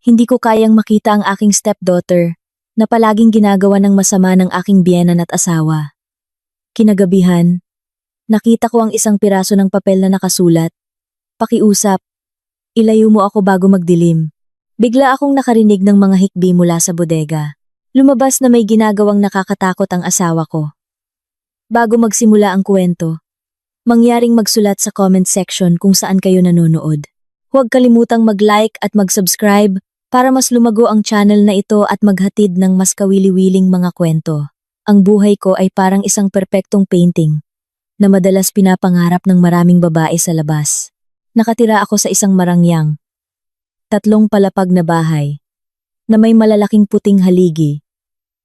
Hindi ko kayang makita ang aking stepdaughter na palaging ginagawa ng masama ng aking biyenan at asawa. Kinagabihan, nakita ko ang isang piraso ng papel na nakasulat, "Pakiusap, ilayo mo ako bago magdilim." Bigla akong nakarinig ng mga hikbi mula sa bodega. Lumabas na may ginagawang nakakatakot ang asawa ko. Bago magsimula ang kwento, mangyaring magsulat sa comment section kung saan kayo nanonood. Huwag kalimutang mag-like at mag-subscribe para mas lumago ang channel na ito at maghatid ng mas kawili-wiling mga kwento. Ang buhay ko ay parang isang perpektong painting na madalas pinapangarap ng maraming babae sa labas. Nakatira ako sa isang marangyang, 3 palapag na bahay na may malalaking puting haligi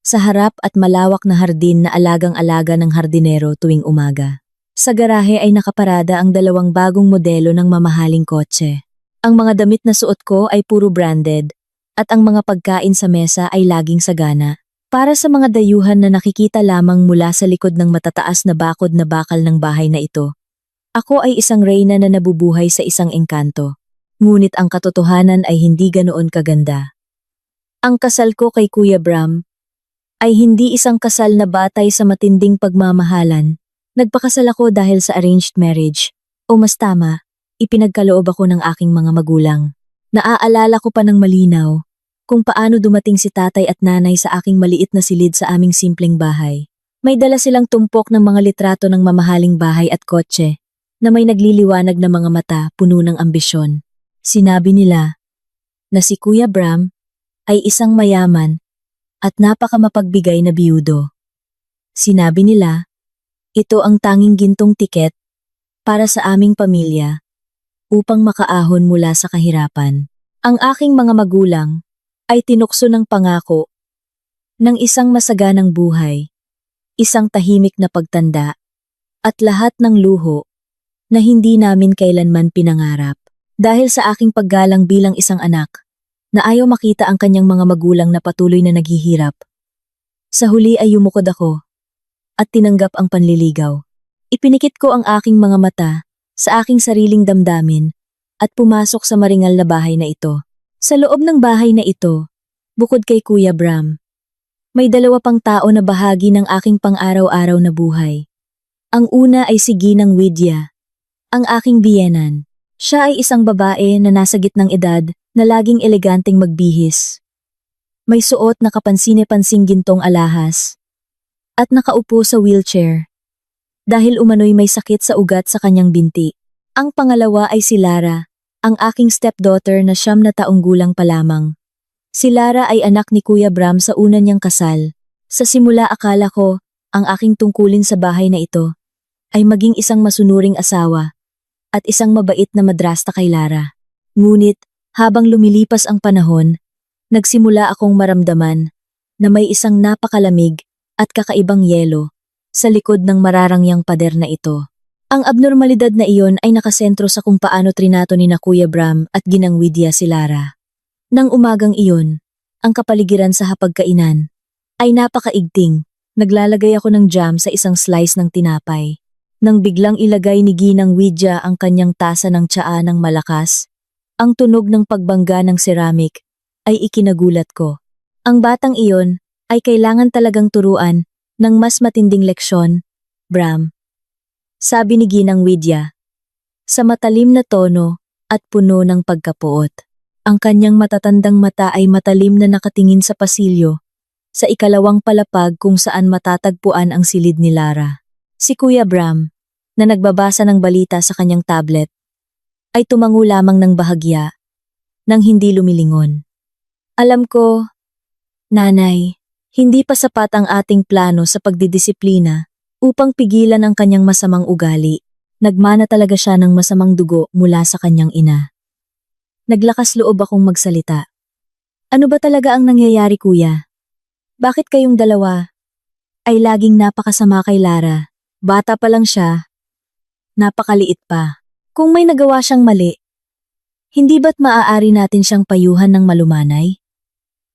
sa harap at malawak na hardin na alagang-alaga ng hardinero tuwing umaga. Sa garahe ay nakaparada ang 2 bagong modelo ng mamahaling kotse. Ang mga damit na suot ko ay puro branded at ang mga pagkain sa mesa ay laging sagana. Para sa mga dayuhan na nakikita lamang mula sa likod ng matataas na bakod na bakal ng bahay na ito, ako ay isang reyna na nabubuhay sa isang engkanto. Ngunit ang katotohanan ay hindi ganoon kaganda. Ang kasal ko kay Kuya Bram ay hindi isang kasal na batay sa matinding pagmamahalan. Nagpakasal ako dahil sa arranged marriage, o mas tama, ipinagkaloob ako ng aking mga magulang. Naaalala ko pa ng malinaw kung paano dumating si tatay at nanay sa aking maliit na silid sa aming simpleng bahay. May dala silang tumpok ng mga litrato ng mamahaling bahay at kotse na may nagliliwanag na mga mata puno ng ambisyon. Sinabi nila na si Kuya Bram ay isang mayaman at napakamapagbigay na biyudo. Sinabi nila, ito ang tanging gintong tiket para sa aming pamilya upang makaahon mula sa kahirapan. Ang aking mga magulang ay tinukso ng pangako ng isang masaganang buhay, isang tahimik na pagtanda, at lahat ng luho na hindi namin kailanman pinangarap. Dahil sa aking paggalang bilang isang anak, na ayaw makita ang kanyang mga magulang na patuloy na naghihirap. Sa huli ay yumukod ako at tinanggap ang panliligaw. Ipinikit ko ang aking mga mata sa aking sariling damdamin at pumasok sa maringal na bahay na ito. Sa loob ng bahay na ito, bukod kay Kuya Bram, may 2 pang tao na bahagi ng aking pang-araw-araw na buhay. Ang una ay si Ginang Widya, ang aking biyenan. Siya ay isang babae na nasa gitnang edad na laging eleganteng magbihis. May suot na kapansine-pansing gintong alahas at nakaupo sa wheelchair dahil umano'y may sakit sa ugat sa kanyang binti. Ang pangalawa ay si Lara, ang aking stepdaughter na 9 na taong gulang pa lamang. Si Lara ay anak ni Kuya Bram sa una niyang kasal. Sa simula akala ko, ang aking tungkulin sa bahay na ito ay maging isang masunuring asawa at isang mabait na madrasta kay Lara. Ngunit, habang lumilipas ang panahon, nagsimula akong maramdaman na may isang napakalamig at kakaibang yelo sa likod ng mararangyang pader na ito. Ang abnormalidad na iyon ay nakasentro sa kung paano trinato ni na Kuya Bram at Ginang Widya si Lara. Nang umagang iyon, ang kapaligiran sa hapagkainan ay napakaigting. Naglalagay ako ng jam sa isang slice ng tinapay. Nang biglang ilagay ni Ginang Widya ang kanyang tasa ng tsaa ng malakas, ang tunog ng pagbangga ng ceramic ay ikinagulat ko. Ang batang iyon ay kailangan talagang turuan ng mas matinding leksyon, Bram. Sabi ni Ginang Widya, sa matalim na tono at puno ng pagkapuot. Ang kanyang matatandang mata ay matalim na nakatingin sa pasilyo, sa ikalawang palapag kung saan matatagpuan ang silid ni Lara. Si Kuya Bram, na nagbabasa ng balita sa kanyang tablet, ay tumango lamang ng bahagya, nang hindi lumilingon. Alam ko, Nanay, hindi pa sapat ang ating plano sa pagdidisiplina upang pigilan ang kanyang masamang ugali. Nagmana talaga siya ng masamang dugo mula sa kanyang ina. Naglakas loob akong magsalita. Ano ba talaga ang nangyayari, Kuya? Bakit kayong dalawa ay laging napakasama kay Lara? Bata pa lang siya. Napakaliit pa. Kung may nagawa siyang mali, hindi ba't maaari natin siyang payuhan ng malumanay?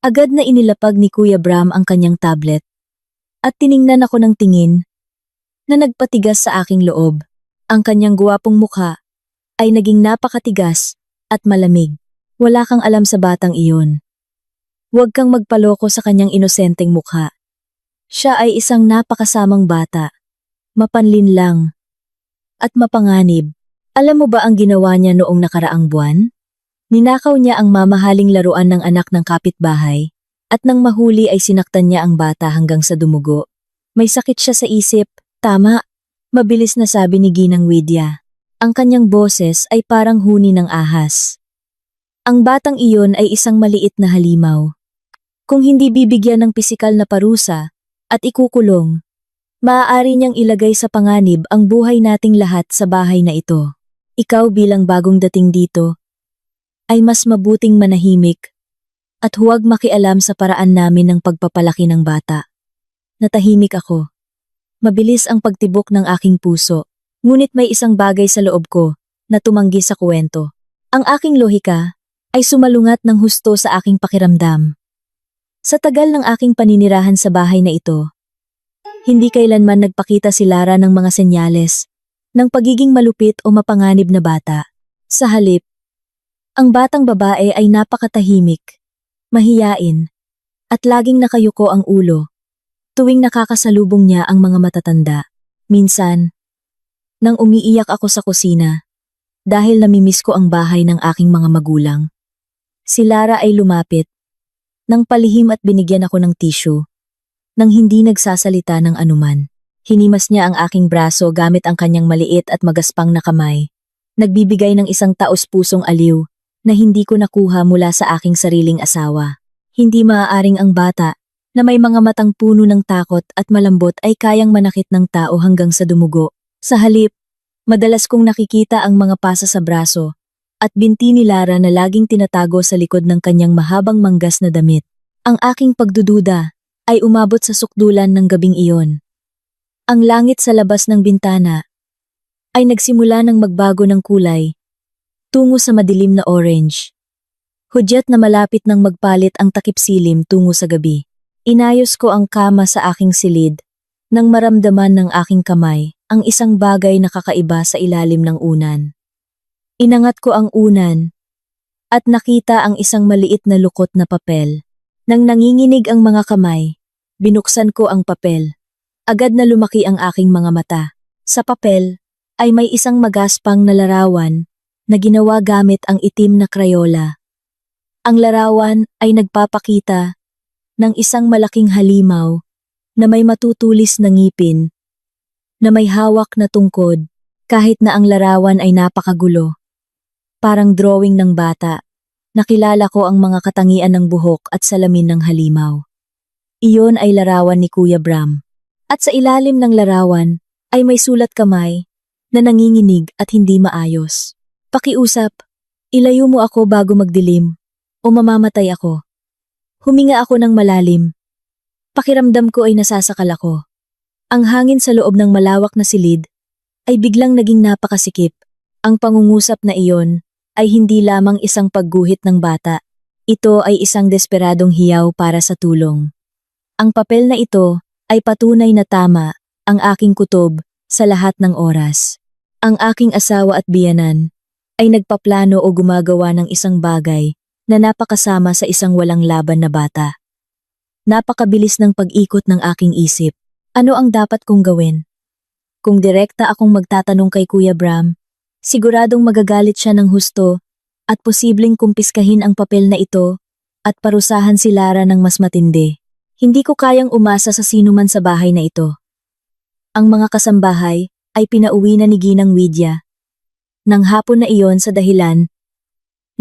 Agad na inilapag ni Kuya Bram ang kanyang tablet at tiningnan ako ng tingin na nagpatigas sa aking loob. Ang kanyang guwapong mukha ay naging napakatigas at malamig. Wala kang alam sa batang iyon. Huwag kang magpaloko sa kanyang inosenteng mukha. Siya ay isang napakasamang bata. Mapanlinlang. At mapanganib. Alam mo ba ang ginawa niya noong nakaraang buwan? Ninakaw niya ang mamahaling laruan ng anak ng kapitbahay. At nang mahuli ay sinaktan niya ang bata hanggang sa dumugo. May sakit siya sa isip. Tama. Mabilis na sabi ni Ginang Widya. Ang kanyang boses ay parang huni ng ahas. Ang batang iyon ay isang maliit na halimaw. Kung hindi bibigyan ng pisikal na parusa at ikukulong, maaari niyang ilagay sa panganib ang buhay nating lahat sa bahay na ito. Ikaw bilang bagong dating dito, ay mas mabuting manahimik at huwag makialam sa paraan namin ng pagpapalaki ng bata. Natahimik ako. Mabilis ang pagtibok ng aking puso, ngunit may isang bagay sa loob ko na tumanggi sa kwento. Ang aking lohika ay sumalungat ng husto sa aking pakiramdam. Sa tagal ng aking paninirahan sa bahay na ito, hindi kailanman nagpakita si Lara ng mga senyales ng pagiging malupit o mapanganib na bata. Sa halip, ang batang babae ay napakatahimik, mahiyain, at laging nakayuko ang ulo tuwing nakakasalubong niya ang mga matatanda. Minsan, nang umiiyak ako sa kusina, dahil namimiss ko ang bahay ng aking mga magulang, si Lara ay lumapit, nang palihim at binigyan ako ng tissue, nang hindi nagsasalita ng anuman. Hinimas niya ang aking braso gamit ang kanyang maliit at magaspang na kamay, nagbibigay ng isang taos-pusong aliw na hindi ko nakuha mula sa aking sariling asawa. Hindi maaaring ang bata, na may mga matang puno ng takot at malambot ay kayang manakit ng tao hanggang sa dumugo. Sa halip, madalas kong nakikita ang mga pasa sa braso at binti ni Lara na laging tinatago sa likod ng kanyang mahabang manggas na damit. Ang aking pagdududa ay umabot sa sukdulan ng gabing iyon. Ang langit sa labas ng bintana ay nagsimula ng magbago ng kulay tungo sa madilim na orange. Hudyat na malapit nang magpalit ang takip silim tungo sa gabi. Inayos ko ang kama sa aking silid nang maramdaman ng aking kamay ang isang bagay na kakaiba sa ilalim ng unan. Inangat ko ang unan at nakita ang isang maliit na lukot na papel. Nang nanginginig ang mga kamay, binuksan ko ang papel. Agad na lumaki ang aking mga mata. Sa papel ay may isang magaspang na larawan na ginawa gamit ang itim na Crayola. Ang larawan ay nagpapakita ng isang malaking halimaw na may matutulis na ngipin, na may hawak na tungkod, kahit na ang larawan ay napakagulo. Parang drawing ng bata, nakilala ko ang mga katangian ng buhok at salamin ng halimaw. Iyon ay larawan ni Kuya Bram. At sa ilalim ng larawan ay may sulat kamay na nanginginig at hindi maayos. Pakiusap, ilayo mo ako bago magdilim o mamamatay ako. Huminga ako ng malalim. Pakiramdam ko ay nasasakal ako. Ang hangin sa loob ng malawak na silid ay biglang naging napakasikip. Ang pangungusap na iyon ay hindi lamang isang pagguhit ng bata. Ito ay isang desperadong hiyaw para sa tulong. Ang papel na ito ay patunay na tama ang aking kutob sa lahat ng oras. Ang aking asawa at biyanan ay nagpaplano o gumagawa ng isang bagay na napakasama sa isang walang laban na bata. Napakabilis ng pag-ikot ng aking isip. Ano ang dapat kong gawin? Kung direkta akong magtatanong kay Kuya Bram, siguradong magagalit siya ng husto at posibleng kumpiskahin ang papel na ito at parusahan si Lara ng mas matindi. Hindi ko kayang umasa sa sinuman sa bahay na ito. Ang mga kasambahay ay pinauwi na ni Ginang Widya. Nang hapon na iyon sa dahilan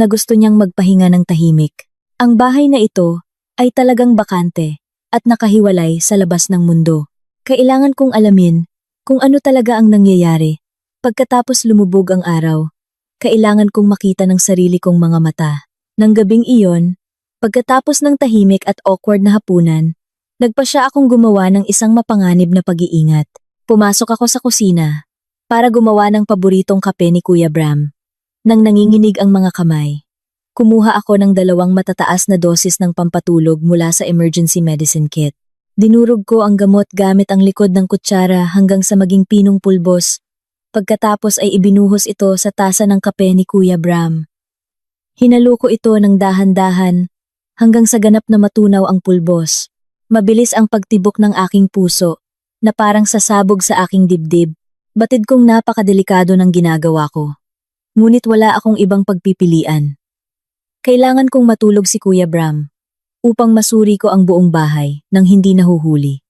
na gusto niyang magpahinga ng tahimik. Ang bahay na ito ay talagang bakante at nakahiwalay sa labas ng mundo. Kailangan kong alamin kung ano talaga ang nangyayari. Pagkatapos lumubog ang araw, kailangan kong makita ng sarili kong mga mata. Nang gabing iyon, pagkatapos ng tahimik at awkward na hapunan, nagpasya akong gumawa ng isang mapanganib na pag-iingat. Pumasok ako sa kusina para gumawa ng paboritong kape ni Kuya Bram. Nang nanginginig ang mga kamay, kumuha ako ng 2 matataas na dosis ng pampatulog mula sa emergency medicine kit. Dinurog ko ang gamot gamit ang likod ng kutsara hanggang sa maging pinong pulbos. Pagkatapos ay ibinuhos ito sa tasa ng kape ni Kuya Bram. Hinalo ko ito ng dahan-dahan hanggang sa ganap na matunaw ang pulbos. Mabilis ang pagtibok ng aking puso na parang sasabog sa aking dibdib. Batid kong napakadelikado ng ginagawa ko. Ngunit wala akong ibang pagpipilian. Kailangan kong matulog si Kuya Bram upang masuri ko ang buong bahay nang hindi nahuhuli.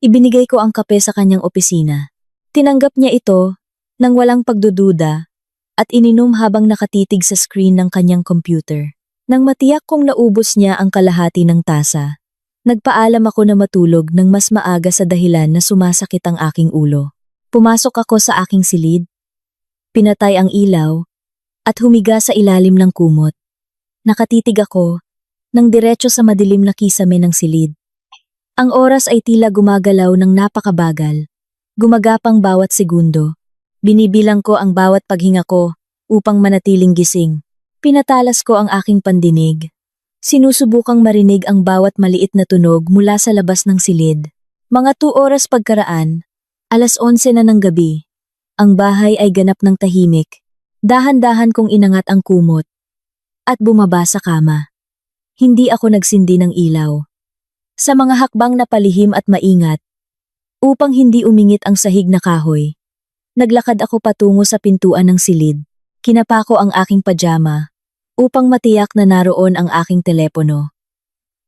Ibinigay ko ang kape sa kanyang opisina. Tinanggap niya ito nang walang pagdududa at ininom habang nakatitig sa screen ng kanyang computer. Nang matiyak kong naubos niya ang kalahati ng tasa, nagpaalam ako na matulog ng mas maaga sa dahilan na sumasakit ang aking ulo. Pumasok ako sa aking silid, pinatay ang ilaw, at humiga sa ilalim ng kumot. Nakatitig ako nang diretso sa madilim na kisame ng silid. Ang oras ay tila gumagalaw ng napakabagal, gumagapang bawat segundo. Binibilang ko ang bawat paghinga ko upang manatiling gising. Pinatalas ko ang aking pandinig. Sinusubukang marinig ang bawat maliit na tunog mula sa labas ng silid. Mga 2 oras pagkaraan, 11:00 na ng gabi. Ang bahay ay ganap ng tahimik. Dahan-dahan kong inangat ang kumot at bumaba sa kama. Hindi ako nagsindi ng ilaw. Sa mga hakbang na palihim at maingat, upang hindi umingit ang sahig na kahoy, naglakad ako patungo sa pintuan ng silid. Kinapa ko ang aking pajama upang matiyak na naroon ang aking telepono.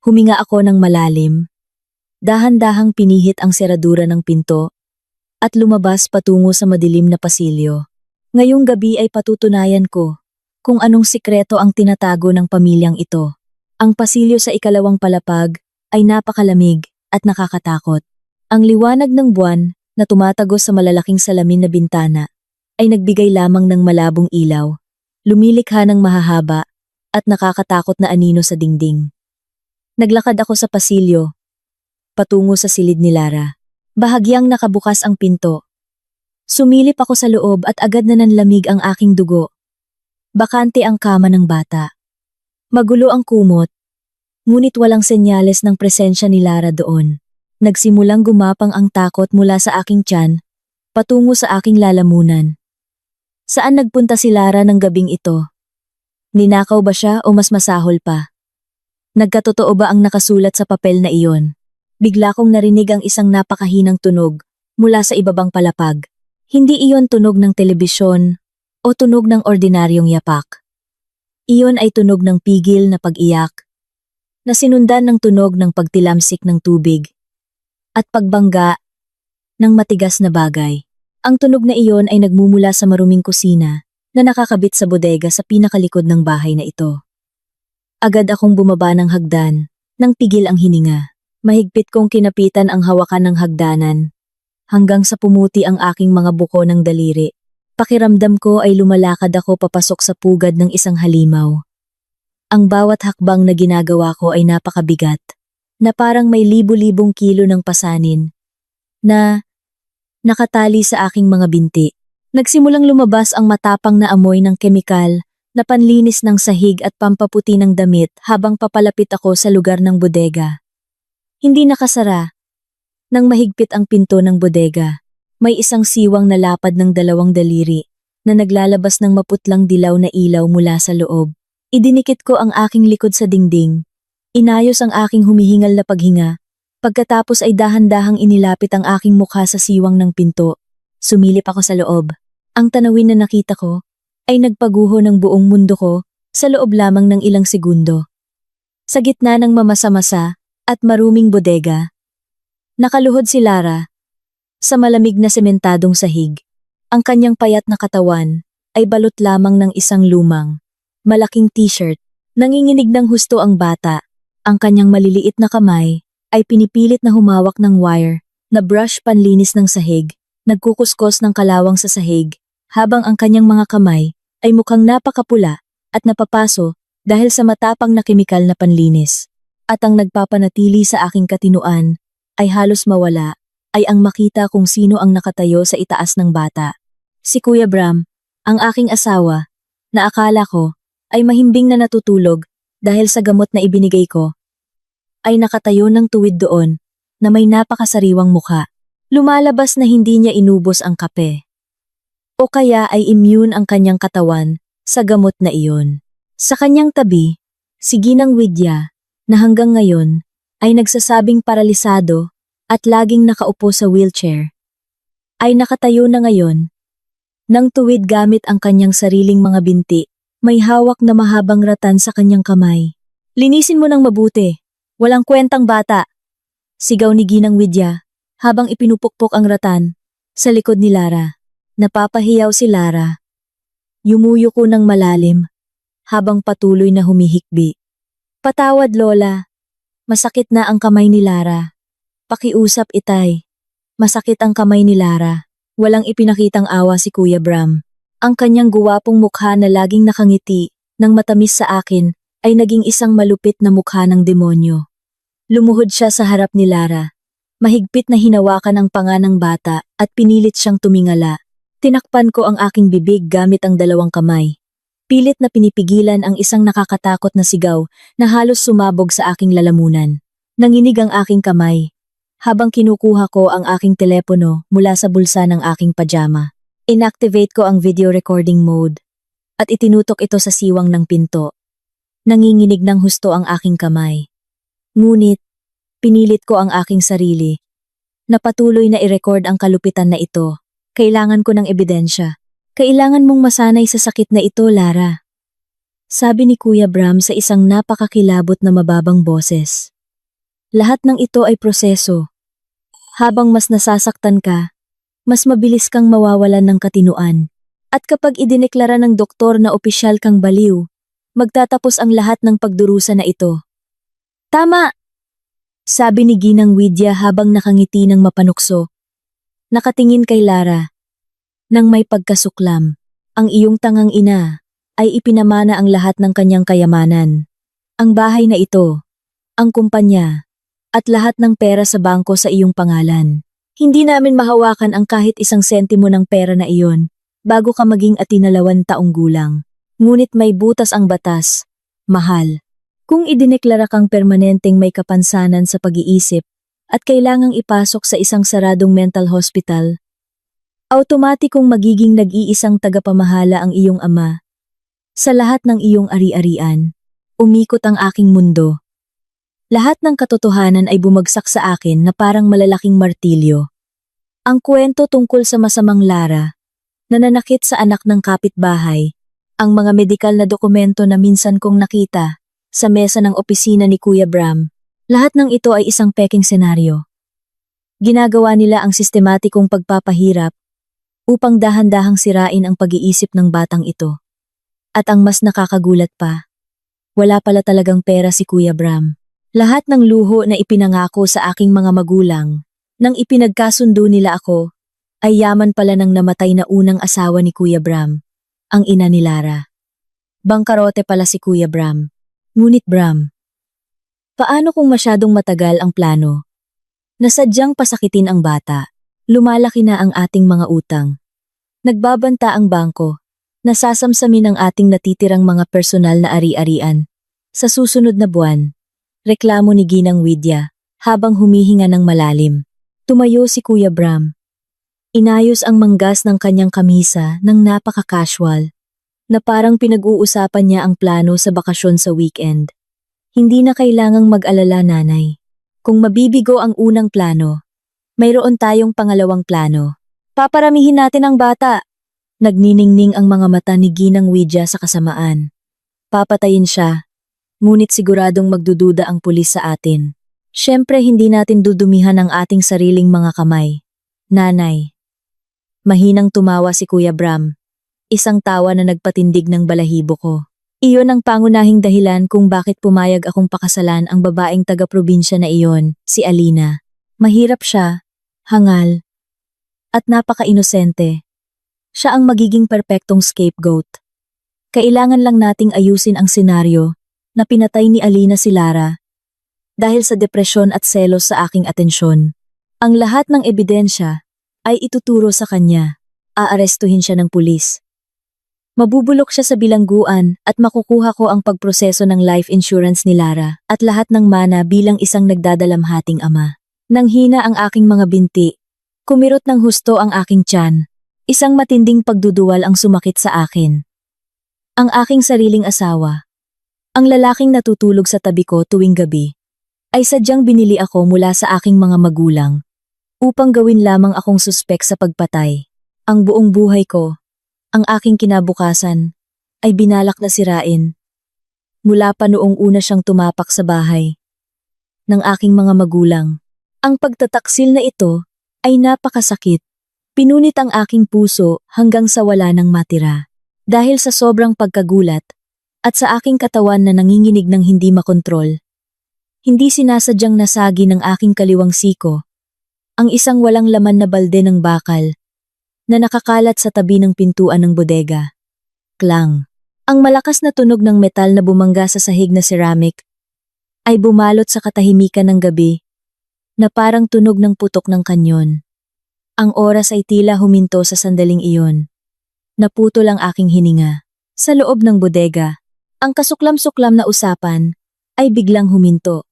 Huminga ako ng malalim, dahan-dahang pinihit ang seradura ng pinto at lumabas patungo sa madilim na pasilyo. Ngayong gabi ay patutunayan ko kung anong sikreto ang tinatago ng pamilyang ito. Ang pasilyo sa ikalawang palapag ay napakalamig at nakakatakot. Ang liwanag ng buwan na tumatagos sa malalaking salamin na bintana ay nagbigay lamang ng malabong ilaw, lumilikha ng mahahaba at nakakatakot na anino sa dingding. Naglakad ako sa pasilyo, patungo sa silid ni Lara. Bahagyang nakabukas ang pinto. Sumilip ako sa loob at agad na nanlamig ang aking dugo. Bakante ang kama ng bata. Magulo ang kumot, ngunit walang senyales ng presensya ni Lara doon. Nagsimulang gumapang ang takot mula sa aking tiyan, patungo sa aking lalamunan. Saan nagpunta si Lara ng gabing ito? Ninakaw ba siya o mas masahol pa? Nagkatotoo ba ang nakasulat sa papel na iyon? Bigla kong narinig ang isang napakahinang tunog mula sa ibabang palapag. Hindi iyon tunog ng telebisyon o tunog ng ordinaryong yapak. Iyon ay tunog ng pigil na pag-iyak, na sinundan ng tunog ng pagtilamsik ng tubig at pagbangga ng matigas na bagay. Ang tunog na iyon ay nagmumula sa maruming kusina na nakakabit sa bodega sa pinakalikod ng bahay na ito. Agad akong bumaba ng hagdan nang pigil ang hininga. Mahigpit kong kinapitan ang hawakan ng hagdanan hanggang sa pumuti ang aking mga buko ng daliri. Pakiramdam ko ay lumalakad ako papasok sa pugad ng isang halimaw. Ang bawat hakbang na ginagawa ko ay napakabigat, na parang may libu-libong kilo ng pasanin, na nakatali sa aking mga binti. Nagsimulang lumabas ang matapang na amoy ng kemikal na panlinis ng sahig at pampaputi ng damit habang papalapit ako sa lugar ng bodega. Hindi nakasara. Nang mahigpit ang pinto ng bodega, may isang siwang na lapad ng 2 daliri na naglalabas ng maputlang dilaw na ilaw mula sa loob. Idinikit ko ang aking likod sa dingding. Inayos ang aking humihingal na paghinga. Pagkatapos ay dahan-dahang inilapit ang aking mukha sa siwang ng pinto. Sumilip ako sa loob. Ang tanawin na nakita ko ay nagpaguho ng buong mundo ko sa loob lamang ng ilang segundo. Sa gitna ng mamasa-masa at maruming bodega, nakaluhod si Lara sa malamig na sementadong sahig. Ang kanyang payat na katawan ay balot lamang ng isang lumang, malaking t-shirt. Nanginginig ng husto ang bata. Ang kanyang maliliit na kamay ay pinipilit na humawak ng wire na brush panlinis ng sahig, nagkukuskos ng kalawang sa sahig, habang ang kanyang mga kamay ay mukhang napakapula at napapaso dahil sa matapang na kemikal na panlinis. At ang nagpapanatili sa aking katinuan ay halos mawala ay ang makita kung sino ang nakatayo sa itaas ng bata. Si Kuya Bram, ang aking asawa, na akala ko ay mahimbing na natutulog dahil sa gamot na ibinigay ko, ay nakatayo ng tuwid doon na may napakasariwang mukha. Lumalabas na hindi niya inubos ang kape. O kaya ay immune ang kanyang katawan sa gamot na iyon. Sa kanyang tabi, si Ginang Widya, na hanggang ngayon ay nagsasabing paralisado at laging nakaupo sa wheelchair, ay nakatayo na ngayon. Nang tuwid gamit ang kanyang sariling mga binti, may hawak na mahabang ratan sa kanyang kamay. Linisin mo ng mabuti, walang kwentang bata. Sigaw ni Ginang Widya habang ipinupukpok ang ratan sa likod ni Lara. Napapahiyaw si Lara. Yumuyuko ng malalim habang patuloy na humihikbi. Patawad Lola, masakit na ang kamay ni Lara. Pakiusap Itay. Masakit ang kamay ni Lara. Walang ipinakitang awa si Kuya Bram. Ang kanyang guwapong mukha na laging nakangiti nang matamis sa akin ay naging isang malupit na mukha ng demonyo. Lumuhod siya sa harap ni Lara. Mahigpit na hinawakan ang panga ng bata at pinilit siyang tumingala. Tinakpan ko ang aking bibig gamit ang dalawang kamay. Pilit na pinipigilan ang isang nakakatakot na sigaw na halos sumabog sa aking lalamunan. Nanginig ang aking kamay habang kinukuha ko ang aking telepono mula sa bulsa ng aking pajama. Inactivate ko ang video recording mode at itinutok ito sa siwang ng pinto. Nanginginig ng husto ang aking kamay. Ngunit, pinilit ko ang aking sarili na patuloy na i-record ang kalupitan na ito. Kailangan ko ng ebidensya. Kailangan mong masanay sa sakit na ito, Lara. Sabi ni Kuya Bram sa isang napakakilabot na mababang boses. Lahat ng ito ay proseso. Habang mas nasasaktan ka, mas mabilis kang mawawalan ng katinuan. At kapag idineklara ng doktor na opisyal kang baliw, magtatapos ang lahat ng pagdurusa na ito. Tama! Sabi ni Ginang Widya habang nakangiti ng mapanukso. Nakatingin kay Lara. Nang may pagkasuklam, ang iyong tangang ina ay ipinamana ang lahat ng kanyang kayamanan. Ang bahay na ito, ang kumpanya, at lahat ng pera sa bangko sa iyong pangalan. Hindi namin mahawakan ang kahit isang sentimo ng pera na iyon bago ka maging 12 taong gulang. Ngunit may butas ang batas, mahal. Kung idineklara kang permanenteng may kapansanan sa pag-iisip at kailangang ipasok sa isang saradong mental hospital, automatikong magiging nag-iisang tagapamahala ang iyong ama. Sa lahat ng iyong ari-arian, umikot ang aking mundo. Lahat ng katotohanan ay bumagsak sa akin na parang malalaking martilyo. Ang kwento tungkol sa masamang Lara, nananakit sa anak ng kapitbahay, ang mga medikal na dokumento na minsan kong nakita sa mesa ng opisina ni Kuya Bram, lahat ng ito ay isang peking senaryo. Ginagawa nila ang sistematikong pagpapahirap upang dahan-dahang sirain ang pag-iisip ng batang ito. At ang mas nakakagulat pa, wala pala talagang pera si Kuya Bram. Lahat ng luho na ipinangako sa aking mga magulang, nang ipinagkasundo nila ako, ay yaman pala ng namatay na unang asawa ni Kuya Bram, ang ina ni Lara. Bangkarote pala si Kuya Bram. Ngunit Bram, paano kung masyadong matagal ang plano? Nasadyang pasakitin ang bata, lumalaki na ang ating mga utang. Nagbabanta ang bangko, nasasamsamin ang ating natitirang mga personal na ari-arian. Sa susunod na buwan, reklamo ni Ginang Widya habang humihinga ng malalim. Tumayo si Kuya Bram. Inayos ang manggas ng kanyang kamisa ng napaka-casual, na parang pinag-uusapan niya ang plano sa bakasyon sa weekend. Hindi na kailangang mag-alala, nanay. Kung mabibigo ang unang plano, mayroon tayong pangalawang plano. Paparamihin natin ang bata. Nagniningning ang mga mata ni Ginang Widya sa kasamaan. Papatayin siya, ngunit siguradong magdududa ang pulis sa atin. Siyempre hindi natin dudumihan ang ating sariling mga kamay. Nanay. Mahinang tumawa si Kuya Bram. Isang tawa na nagpatindig ng balahibo ko. Iyon ang pangunahing dahilan kung bakit pumayag akong pakasalan ang babaeng taga-probinsya na iyon, si Alina. Mahirap siya, hangal, at napaka-inosente. Siya ang magiging perpektong scapegoat. Kailangan lang nating ayusin ang senaryo na pinatay ni Alina si Lara dahil sa depresyon at selos sa aking atensyon. Ang lahat ng ebidensya ay ituturo sa kanya. Aarestuhin siya ng pulis. Mabubulok siya sa bilangguan at makukuha ko ang pagproseso ng life insurance ni Lara at lahat ng mana bilang isang nagdadalamhating ama. Nang hina ang aking mga binti, kumirot ng husto ang aking tiyan. Isang matinding pagduduwal ang sumakit sa akin. Ang aking sariling asawa, Ang lalaking natutulog sa tabi ko tuwing gabi ay sadyang binili ako mula sa aking mga magulang upang gawin lamang akong suspek sa pagpatay. Ang buong buhay ko, ang aking kinabukasan, ay binalak na sirain. Mula pa noong una siyang tumapak sa bahay ng aking mga magulang. Ang pagtataksil na ito ay napakasakit. Pinunit ang aking puso hanggang sa wala nang matira. Dahil sa sobrang pagkagulat at sa aking katawan na nanginginig ng hindi makontrol. Hindi sinasadyang nasagi ng aking kaliwang siko ang isang walang laman na balde ng bakal na nakakalat sa tabi ng pintuan ng bodega. Klang. Ang malakas na tunog ng metal na bumangga sa sahig na ceramic ay bumalot sa katahimikan ng gabi na parang tunog ng putok ng kanyon. Ang oras ay tila huminto sa sandaling iyon. Naputol ang aking hininga. Sa loob ng bodega, ang kasuklam-suklam na usapan ay biglang huminto.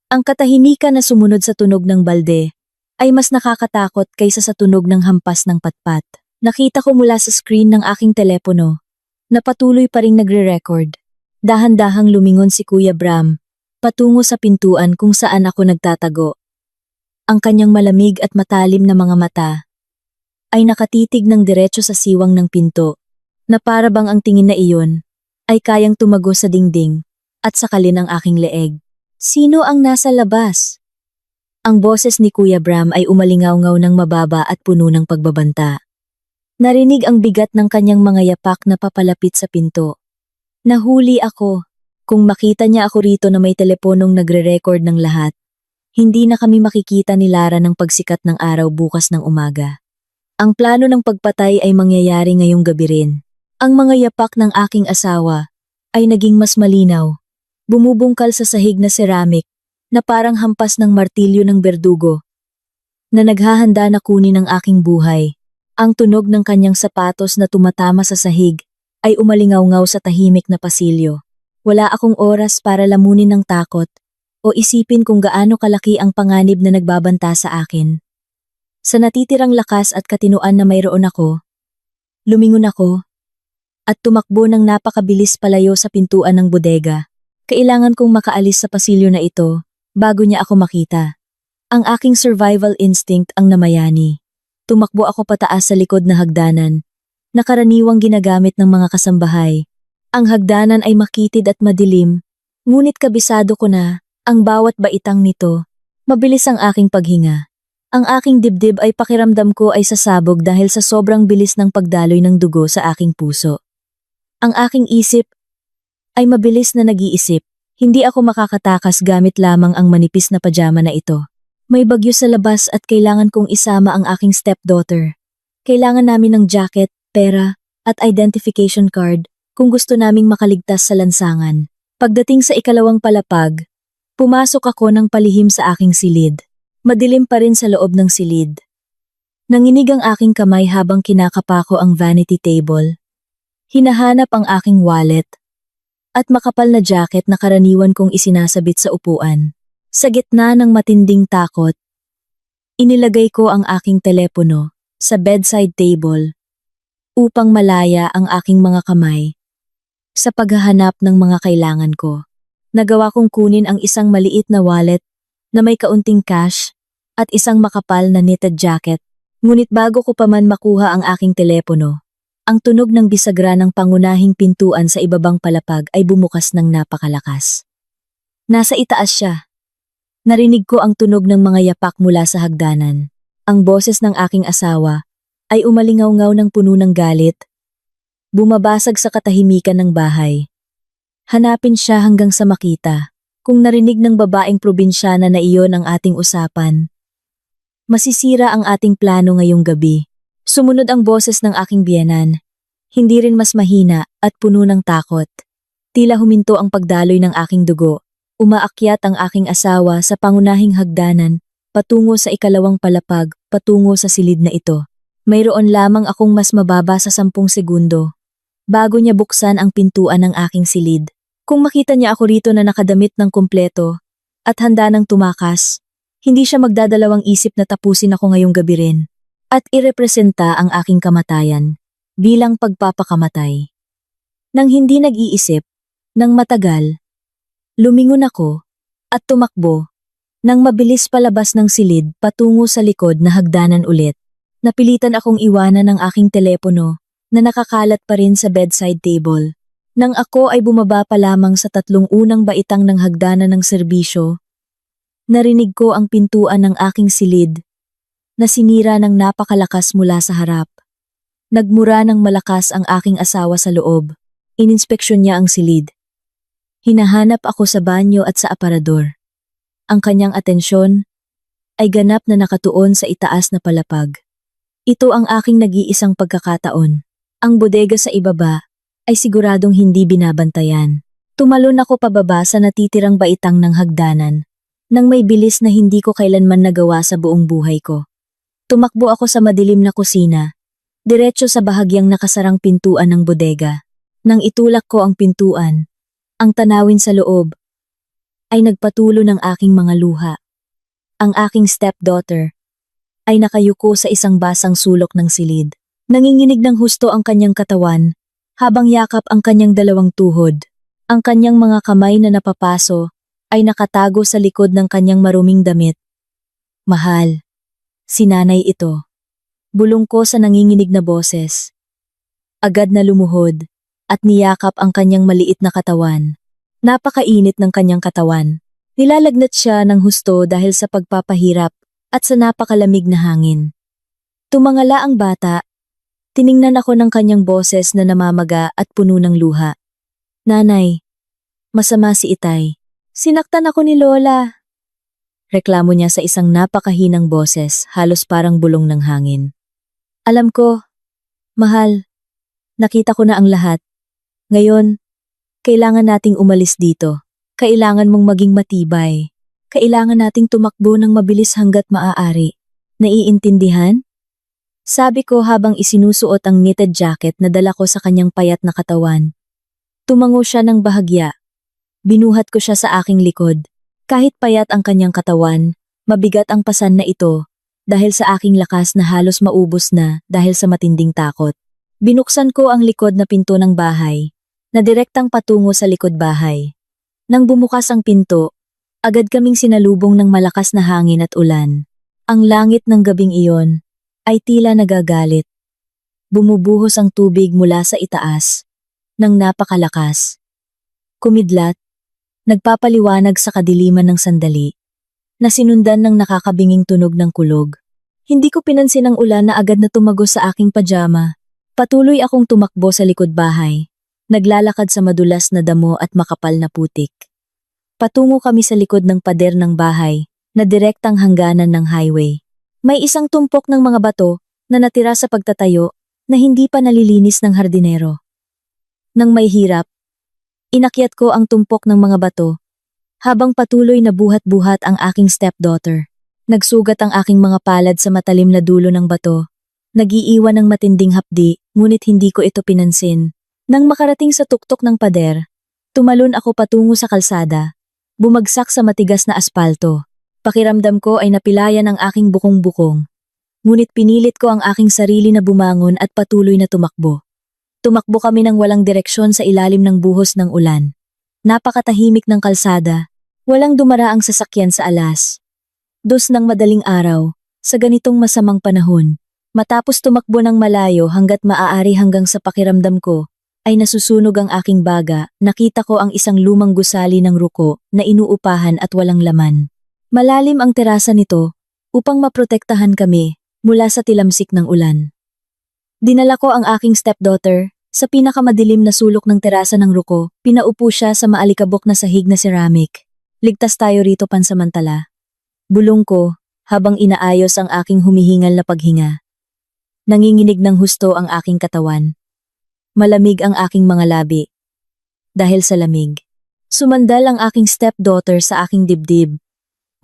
Ang katahimikan na sumunod sa tunog ng balde ay mas nakakatakot kaysa sa tunog ng hampas ng patpat. Nakita ko mula sa screen ng aking telepono na patuloy pa ring nagre-record. Dahan-dahang lumingon si Kuya Bram patungo sa pintuan kung saan ako nagtatago. Ang kanyang malamig at matalim na mga mata ay nakatitig ng diretso sa siwang ng pinto na para bang ang tingin na iyon ay kayang tumago sa dingding at sakalin ang aking leeg. Sino ang nasa labas? Ang boses ni Kuya Bram ay umalingaw-ngaw ng mababa at puno ng pagbabanta. Narinig ang bigat ng kanyang mga yapak na papalapit sa pinto. Nahuli ako. Kung makita niya ako rito na may teleponong nagre-record ng lahat, hindi na kami makikita ni Lara ng pagsikat ng araw bukas ng umaga. Ang plano ng pagpatay ay mangyayari ngayong gabi rin. Ang mga yapak ng aking asawa ay naging mas malinaw. Bumubungkal sa sahig na ceramic na parang hampas ng martilyo ng berdugo na naghahanda na kunin ang aking buhay. Ang tunog ng kanyang sapatos na tumatama sa sahig ay umalingaw-ngaw sa tahimik na pasilyo. Wala akong oras para lamunin ng takot o isipin kung gaano kalaki ang panganib na nagbabanta sa akin. Sa natitirang lakas at katinuan na mayroon ako, lumingon ako at tumakbo ng napakabilis palayo sa pintuan ng bodega. Kailangan kong makaalis sa pasilyo na ito bago niya ako makita. Ang aking survival instinct ang namayani. Tumakbo ako pataas sa likod na hagdanan, na karaniwang ginagamit ng mga kasambahay. Ang hagdanan ay makitid at madilim, ngunit kabisado ko na ang bawat baitang nito. Mabilis ang aking paghinga. Ang aking dibdib ay pakiramdam ko ay sasabog dahil sa sobrang bilis ng pagdaloy ng dugo sa aking puso. Ang aking isip ay mabilis na nag-iisip. Hindi ako makakatakas gamit lamang ang manipis na pajama na ito. May bagyo sa labas at kailangan kong isama ang aking stepdaughter. Kailangan namin ng jacket, pera, at identification card kung gusto naming makaligtas sa lansangan. Pagdating sa ikalawang palapag, pumasok ako ng palihim sa aking silid. Madilim pa rin sa loob ng silid. Nanginig ang aking kamay habang kinakapako ang vanity table. Hinahanap ang aking wallet at makapal na jacket na karaniwan kong isinasabit sa upuan. Sa gitna ng matinding takot, inilagay ko ang aking telepono sa bedside table upang malaya ang aking mga kamay sa paghahanap ng mga kailangan ko. Nagawa kong kunin ang isang maliit na wallet na may kaunting cash at isang makapal na knitted jacket. Ngunit bago ko pa man makuha ang aking telepono, ang tunog ng bisagra ng pangunahing pintuan sa ibabang palapag ay bumukas ng napakalakas. Nasa itaas siya. Narinig ko ang tunog ng mga yapak mula sa hagdanan. Ang boses ng aking asawa ay umalingaw-ngaw ng puno ng galit. Bumabasag sa katahimikan ng bahay. Hanapin siya hanggang sa makita. Kung narinig ng babaeng probinsyana na iyon ang ating usapan, masisira ang ating plano ngayong gabi. Sumunod ang boses ng aking biyenan. Hindi rin mas mahina at puno ng takot. Tila huminto ang pagdaloy ng aking dugo. Umaakyat ang aking asawa sa pangunahing hagdanan, patungo sa ikalawang palapag, patungo sa silid na ito. Mayroon lamang akong mas mababa sa 10 segundo. Bago niya buksan ang pintuan ng aking silid. Kung makita niya ako rito na nakadamit ng kumpleto at handa ng tumakas, hindi siya magdadalawang isip na tapusin ako ngayong gabi rin at irepresenta ang aking kamatayan bilang pagpapakamatay. Nang hindi nag-iisip, Nang matagal, lumingon ako at tumakbo nang mabilis palabas ng silid patungo sa likod na hagdanan ulit. Napilitan akong iwanan ang aking telepono na nakakalat pa rin sa bedside table. Nang ako ay bumaba pa lamang sa 3 unang baitang ng hagdanan ng serbisyo, narinig ko ang pintuan ng aking silid na sinira ng napakalakas mula sa harap. Nagmura ng malakas ang aking asawa sa loob. Ininspeksyon niya ang silid. Hinahanap ako sa banyo at sa aparador. Ang kanyang atensyon ay ganap na nakatuon sa itaas na palapag. Ito ang aking nag-iisang pagkakataon. Ang bodega sa ibaba ay siguradong hindi binabantayan. Tumalon ako pababa sa natitirang baitang ng hagdanan, nang may bilis na hindi ko kailanman nagawa sa buong buhay ko. Tumakbo ako sa madilim na kusina, diretso sa bahagyang nakasarang pintuan ng bodega. Nang itulak ko ang pintuan, ang tanawin sa loob ay nagpatulo ng aking mga luha. Ang aking stepdaughter ay nakayuko sa isang basang sulok ng silid. Nanginginig ng husto ang kanyang katawan, habang yakap ang kanyang 2 tuhod. Ang kanyang mga kamay na napapaso ay nakatago sa likod ng kanyang maruming damit. Mahal, si nanay ito. Bulong ko sa nanginginig na boses. Agad na lumuhod at niyakap ang kanyang maliit na katawan. Napakainit ng kanyang katawan. Nilalagnat siya ng husto dahil sa pagpapahirap at sa napakalamig na hangin. Tumangala ang bata. Tiningnan ako ng kanyang boses na namamaga at puno ng luha. Nanay, masama si Itay. Sinaktan ako ni Lola. Reklamo niya sa isang napakahinang boses, halos parang bulong ng hangin. Alam ko, mahal, nakita ko na ang lahat. Ngayon, kailangan nating umalis dito. Kailangan mong maging matibay. Kailangan nating tumakbo ng mabilis hanggat maaari. Naiintindihan? Sabi ko habang isinusuot ang knitted jacket na dala ko sa kanyang payat na katawan. Tumango siya ng bahagya. Binuhat ko siya sa aking likod. Kahit payat ang kanyang katawan, mabigat ang pasan na ito dahil sa aking lakas na halos maubos na dahil sa matinding takot. Binuksan ko ang likod na pinto ng bahay, na direktang patungo sa likod bahay. Nang bumukas ang pinto, agad kaming sinalubong ng malakas na hangin at ulan. Ang langit ng gabing iyon ay tila nagagalit. Bumubuhos ang tubig mula sa itaas, nang napakalakas. Kumidlat, nagpapaliwanag sa kadiliman ng sandali, na sinundan ng nakakabinging tunog ng kulog. Hindi ko pinansin ang ulan na agad na tumagos sa aking pajama. Patuloy akong tumakbo sa likod bahay, naglalakad sa madulas na damo at makapal na putik. Patungo kami sa likod ng pader ng bahay, na direktang hangganan ng highway. May isang tumpok ng mga bato na natira sa pagtatayo na hindi pa nalilinis ng hardinero. Nang may hirap, inakyat ko ang tumpok ng mga bato habang patuloy na buhat-buhat ang aking stepdaughter. Nagsugat ang aking mga palad sa matalim na dulo ng bato. Nag-iiwan ng matinding hapdi, ngunit hindi ko ito pinansin. Nang makarating sa tuktok ng pader, tumalon ako patungo sa kalsada, bumagsak sa matigas na aspalto. Pakiramdam ko ay napilayan ang aking bukong-bukong. Ngunit pinilit ko ang aking sarili na bumangon at patuloy na tumakbo. Tumakbo kami ng walang direksyon sa ilalim ng buhos ng ulan. Napakatahimik ng kalsada, walang dumaraang sasakyan sa alas. Dos ng madaling araw, sa ganitong masamang panahon, matapos tumakbo ng malayo hanggat maaari hanggang sa pakiramdam ko, ay nasusunog ang aking baga, nakita ko ang isang lumang gusali ng ruko na inuupahan at walang laman. Malalim ang terasa nito upang maprotektahan kami mula sa tilamsik ng ulan. Dinala ko ang aking stepdaughter sa pinakamadilim na sulok ng terasa ng ruko, pinaupo siya sa maalikabok na sahig na ceramic. Ligtas tayo rito pansamantala. Bulong ko habang inaayos ang aking humihingal na paghinga. Nanginginig ng husto ang aking katawan. Malamig ang aking mga labi. Dahil sa lamig, sumandal ang aking stepdaughter sa aking dibdib.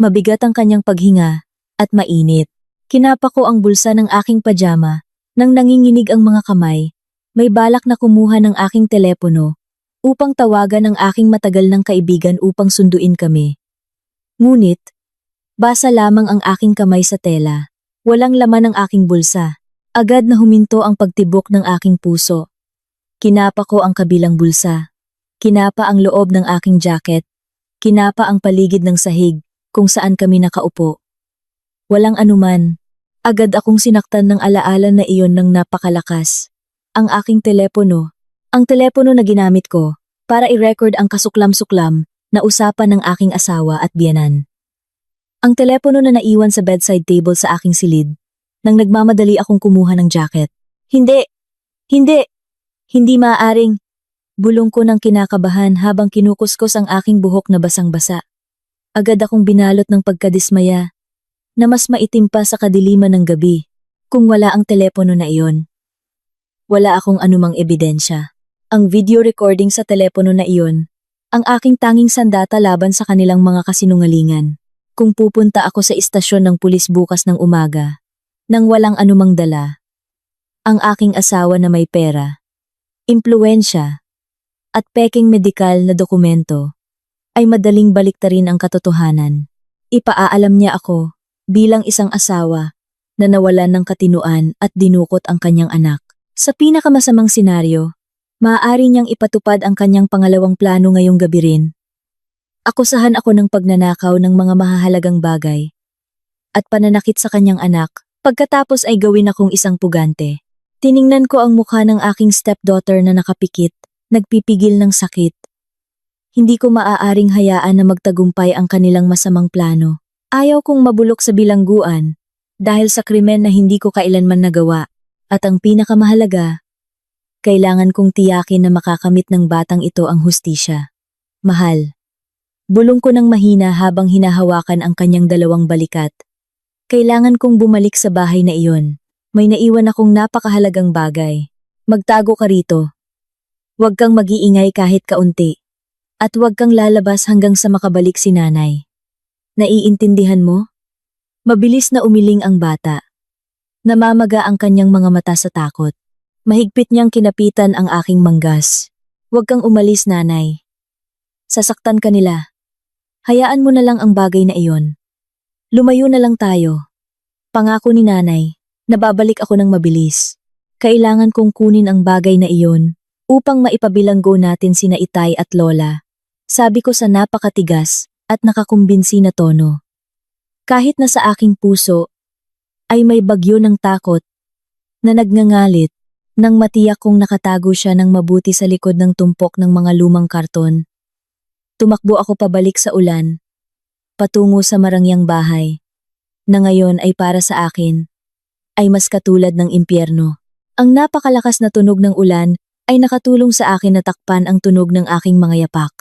Mabigat ang kanyang paghinga at mainit. Kinapa ko ang bulsa ng aking pajama. Nang nanginginig ang mga kamay, may balak na kumuha ng aking telepono upang tawagan ang aking matagal ng kaibigan upang sunduin kami. Ngunit, basa lamang ang aking kamay sa tela. Walang laman ang aking bulsa. Agad na huminto ang pagtibok ng aking puso. Kinapa ko ang kabilang bulsa. Kinapa ang loob ng aking jacket. Kinapa ang paligid ng sahig kung saan kami nakaupo. Walang anuman. Agad akong sinaktan ng alaala na iyon ng napakalakas. Ang aking telepono. Ang telepono na ginamit ko para i-record ang kasuklam-suklam na usapan ng aking asawa at biyenan. Ang telepono na naiwan sa bedside table sa aking silid nang nagmamadali akong kumuha ng jacket. Hindi! Hindi! Hindi maaaring! Bulong ko ng kinakabahan habang kinukuskos ang aking buhok na basang-basa. Agad akong binalot ng pagkadismaya na mas maitim pa sa kadiliman ng gabi kung wala ang telepono na iyon. Wala akong anumang ebidensya. Ang video recording sa telepono na iyon, ang aking tanging sandata laban sa kanilang mga kasinungalingan. Kung pupunta ako sa istasyon ng pulis bukas ng umaga, nang walang anumang dala, ang aking asawa na may pera, impluwensya, at peking medikal na dokumento, ay madaling baliktarin ang katotohanan. Ipaaalam niya ako, bilang isang asawa, na nawalan ng katinuan at dinukot ang kanyang anak. Sa pinakamasamang senaryo, maaari niyang ipatupad ang kanyang pangalawang plano ngayong gabi rin. Akusahan ako ng pagnanakaw ng mga mahahalagang bagay at pananakit sa kanyang anak, pagkatapos ay gawin akong isang pugante. Tiningnan ko ang mukha ng aking stepdaughter na nakapikit, nagpipigil ng sakit. Hindi ko maaaring hayaan na magtagumpay ang kanilang masamang plano. Ayaw kong mabulok sa bilangguan dahil sa krimen na hindi ko kailanman nagawa. At ang pinakamahalaga, kailangan kong tiyakin na makakamit ng batang ito ang hustisya. Mahal. Bulong ko ng mahina habang hinahawakan ang kanyang dalawang balikat. Kailangan kong bumalik sa bahay na iyon. May naiwan akong napakahalagang bagay. Magtago ka rito. Huwag kang mag-iingay kahit kaunti. At huwag kang lalabas hanggang sa makabalik si nanay. Naiintindihan mo? Mabilis na umiling ang bata. Namamaga ang kanyang mga mata sa takot. Mahigpit niyang kinapitan ang aking manggas. Huwag kang umalis, nanay. Sasaktan ka nila. Hayaan mo na lang ang bagay na iyon. Lumayo na lang tayo. Pangako ni nanay, nababalik ako ng mabilis. Kailangan kong kunin ang bagay na iyon upang maipabilanggo natin sina Itay at Lola. Sabi ko sa napakatigas at nakakumbinsi na tono. Kahit na sa aking puso ay may bagyo ng takot na nagngangalit nang matiyak kong nakatago siya ng mabuti sa likod ng tumpok ng mga lumang karton. Tumakbo ako pabalik sa ulan, patungo sa marangyang bahay, na ngayon ay para sa akin, ay mas katulad ng impyerno. Ang napakalakas na tunog ng ulan ay nakatulong sa akin na takpan ang tunog ng aking mga yapak.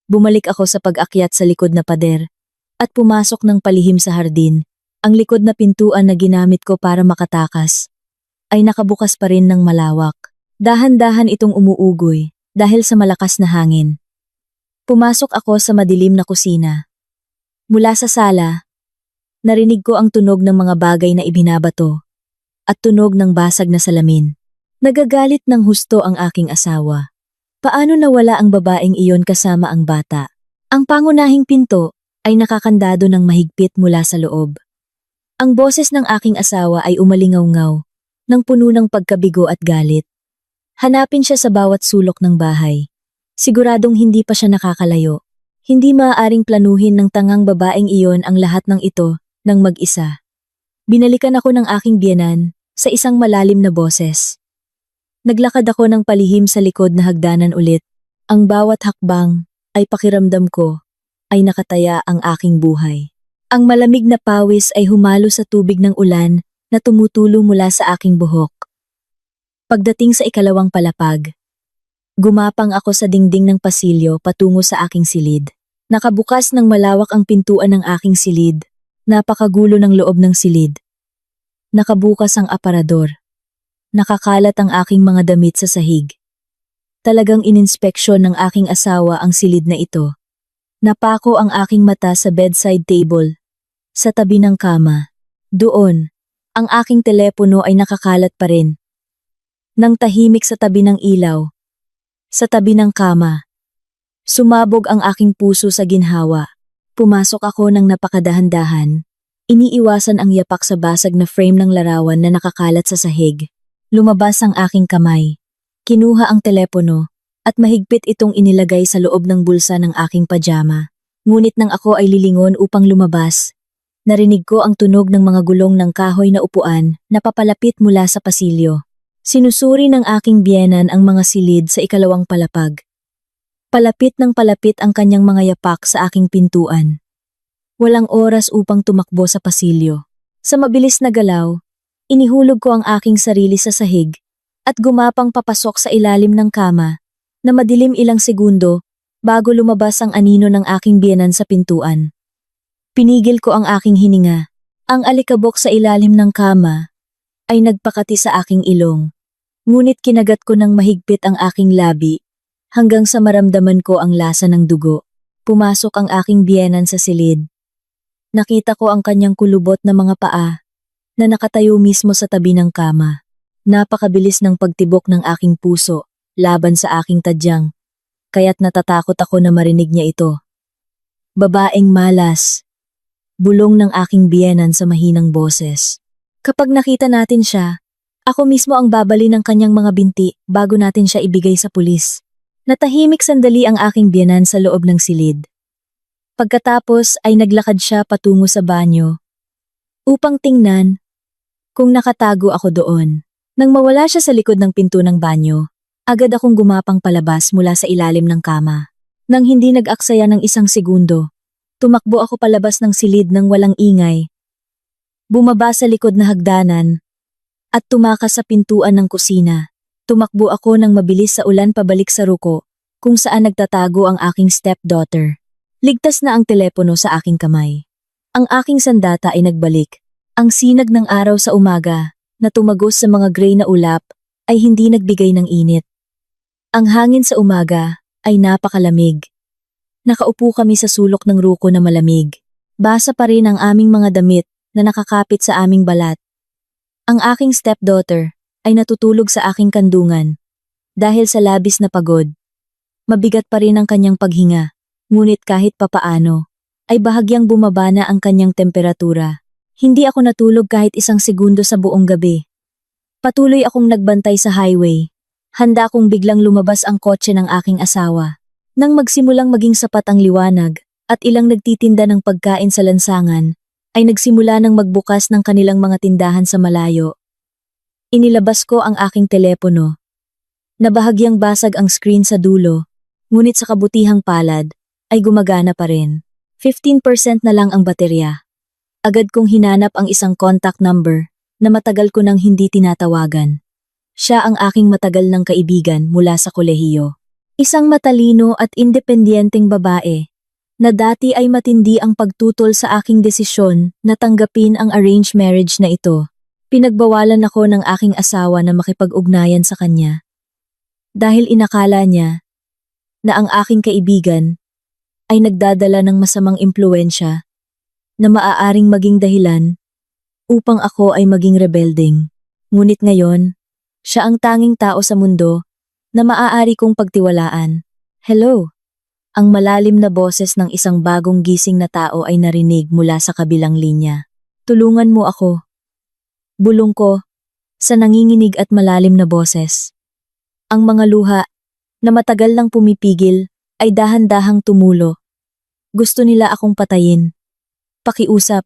Bumalik ako sa pag-akyat sa likod na pader at pumasok ng palihim sa hardin. Ang likod na pintuan na ginamit ko para makatakas ay nakabukas pa rin ng malawak. Dahan-dahan itong umuugoy dahil sa malakas na hangin. Pumasok ako sa madilim na kusina. Mula sa sala, narinig ko ang tunog ng mga bagay na ibinabato at tunog ng basag na salamin. Nagagalit ng husto ang aking asawa. Paano nawala ang babaeng iyon kasama ang bata? Ang pangunahing pinto ay nakakandado ng mahigpit mula sa loob. Ang boses ng aking asawa ay umalingaw-ngaw, ng puno ng pagkabigo at galit. Hanapin siya sa bawat sulok ng bahay. Siguradong hindi pa siya nakakalayo. Hindi maaaring planuhin ng tangang babaeng iyon ang lahat ng ito ng mag-isa. Binalikan ako ng aking biyenan sa isang malalim na boses. Naglakad ako ng palihim sa likod na hagdanan ulit. Ang bawat hakbang ay pakiramdam ko ay nakataya ang aking buhay. Ang malamig na pawis ay humalo sa tubig ng ulan na tumutulo mula sa aking buhok. Pagdating sa ikalawang palapag, gumapang ako sa dingding ng pasilyo patungo sa aking silid. Nakabukas ng malawak ang pintuan ng aking silid. Napakagulo ng loob ng silid. Nakabukas ang aparador. Nakakalat ang aking mga damit sa sahig. Talagang ininspeksyon ng aking asawa ang silid na ito. Napako ang aking mata sa bedside table, sa tabi ng kama. Doon, ang aking telepono ay nakakalat pa rin. Nang tahimik sa tabi ng ilaw, sa tabi ng kama. Sumabog ang aking puso sa ginhawa. Pumasok ako ng napakadahan-dahan. Iniiwasan ang yapak sa basag na frame ng larawan na nakakalat sa sahig. Lumabas ang aking kamay. Kinuha ang telepono at mahigpit itong inilagay sa loob ng bulsa ng aking pajama. Ngunit nang ako ay lilingon upang lumabas, narinig ko ang tunog ng mga gulong ng kahoy na upuan na papalapit mula sa pasilyo. Sinusuri ng aking biyenan ang mga silid sa ikalawang palapag. Palapit ng palapit ang kanyang mga yapak sa aking pintuan. Walang oras upang tumakbo sa pasilyo. Sa mabilis na galaw, inihulog ko ang aking sarili sa sahig at gumapang papasok sa ilalim ng kama na madilim ilang segundo bago lumabas ang anino ng aking biyenan sa pintuan. Pinigil ko ang aking hininga. Ang alikabok sa ilalim ng kama ay nagpakati sa aking ilong. Ngunit kinagat ko ng mahigpit ang aking labi hanggang sa maramdaman ko ang lasa ng dugo. Pumasok ang aking biyenan sa silid. Nakita ko ang kanyang kulubot na mga paa na nakatayo mismo sa tabi ng kama. Napakabilis ng pagtibok ng aking puso laban sa aking tadyang, kaya't natatakot ako na marinig niya ito. Babaeng malas. Bulong ng aking biyenan sa mahinang boses. Kapag nakita natin siya, ako mismo ang babali ng kanyang mga binti bago natin siya ibigay sa pulis. Natahimik sandali ang aking biyenan sa loob ng silid. Pagkatapos ay naglakad siya patungo sa banyo upang tingnan kung nakatago ako doon. Nang mawala siya sa likod ng pinto ng banyo, agad akong gumapang palabas mula sa ilalim ng kama. Nang hindi nag-aksaya ng isang segundo, tumakbo ako palabas ng silid ng walang ingay. Bumaba sa likod na hagdanan at tumakas sa pintuan ng kusina. Tumakbo ako ng mabilis sa ulan pabalik sa ruko kung saan nagtatago ang aking stepdaughter. Ligtas na ang telepono sa aking kamay. Ang aking sandata ay nagbalik. Ang sinag ng araw sa umaga na tumagos sa mga gray na ulap ay hindi nagbigay ng init. Ang hangin sa umaga ay napakalamig. Nakaupo kami sa sulok ng ruko na malamig. Basa pa rin ang aming mga damit na nakakapit sa aming balat. Ang aking stepdaughter ay natutulog sa aking kandungan dahil sa labis na pagod. Mabigat pa rin ang kanyang paghinga, ngunit kahit papaano ay bahagyang bumaba na ang kanyang temperatura. Hindi ako natulog kahit isang segundo sa buong gabi. Patuloy akong nagbantay sa highway. Handa akong biglang lumabas ang kotse ng aking asawa. Nang magsimulang maging sapat ang liwanag at ilang nagtitinda ng pagkain sa lansangan, ay nagsimula ng magbukas ng kanilang mga tindahan sa malayo. Inilabas ko ang aking telepono. Nabahagyang basag ang screen sa dulo, ngunit sa kabutihang palad ay gumagana pa rin. 15% na lang ang baterya. Agad kong hinanap ang isang contact number na matagal ko nang hindi tinatawagan. Siya ang aking matagal ng kaibigan mula sa kolehiyo. Isang matalino at independenteng babae na dati ay matindi ang pagtutol sa aking desisyon na tanggapin ang arranged marriage na ito. Pinagbawalan ako ng aking asawa na makipag-ugnayan sa kanya. Dahil inakala niya na ang aking kaibigan ay nagdadala ng masamang impluwensya na maaaring maging dahilan upang ako ay maging rebelding. Ngunit ngayon, siya ang tanging tao sa mundo na maaari kong pagtiwalaan. Hello! Ang malalim na boses ng isang bagong gising na tao ay narinig mula sa kabilang linya. Tulungan mo ako. Bulong ko sa nanginginig at malalim na boses. Ang mga luha na matagal nang pumipigil ay dahan-dahang tumulo. Gusto nila akong patayin. Pakiusap.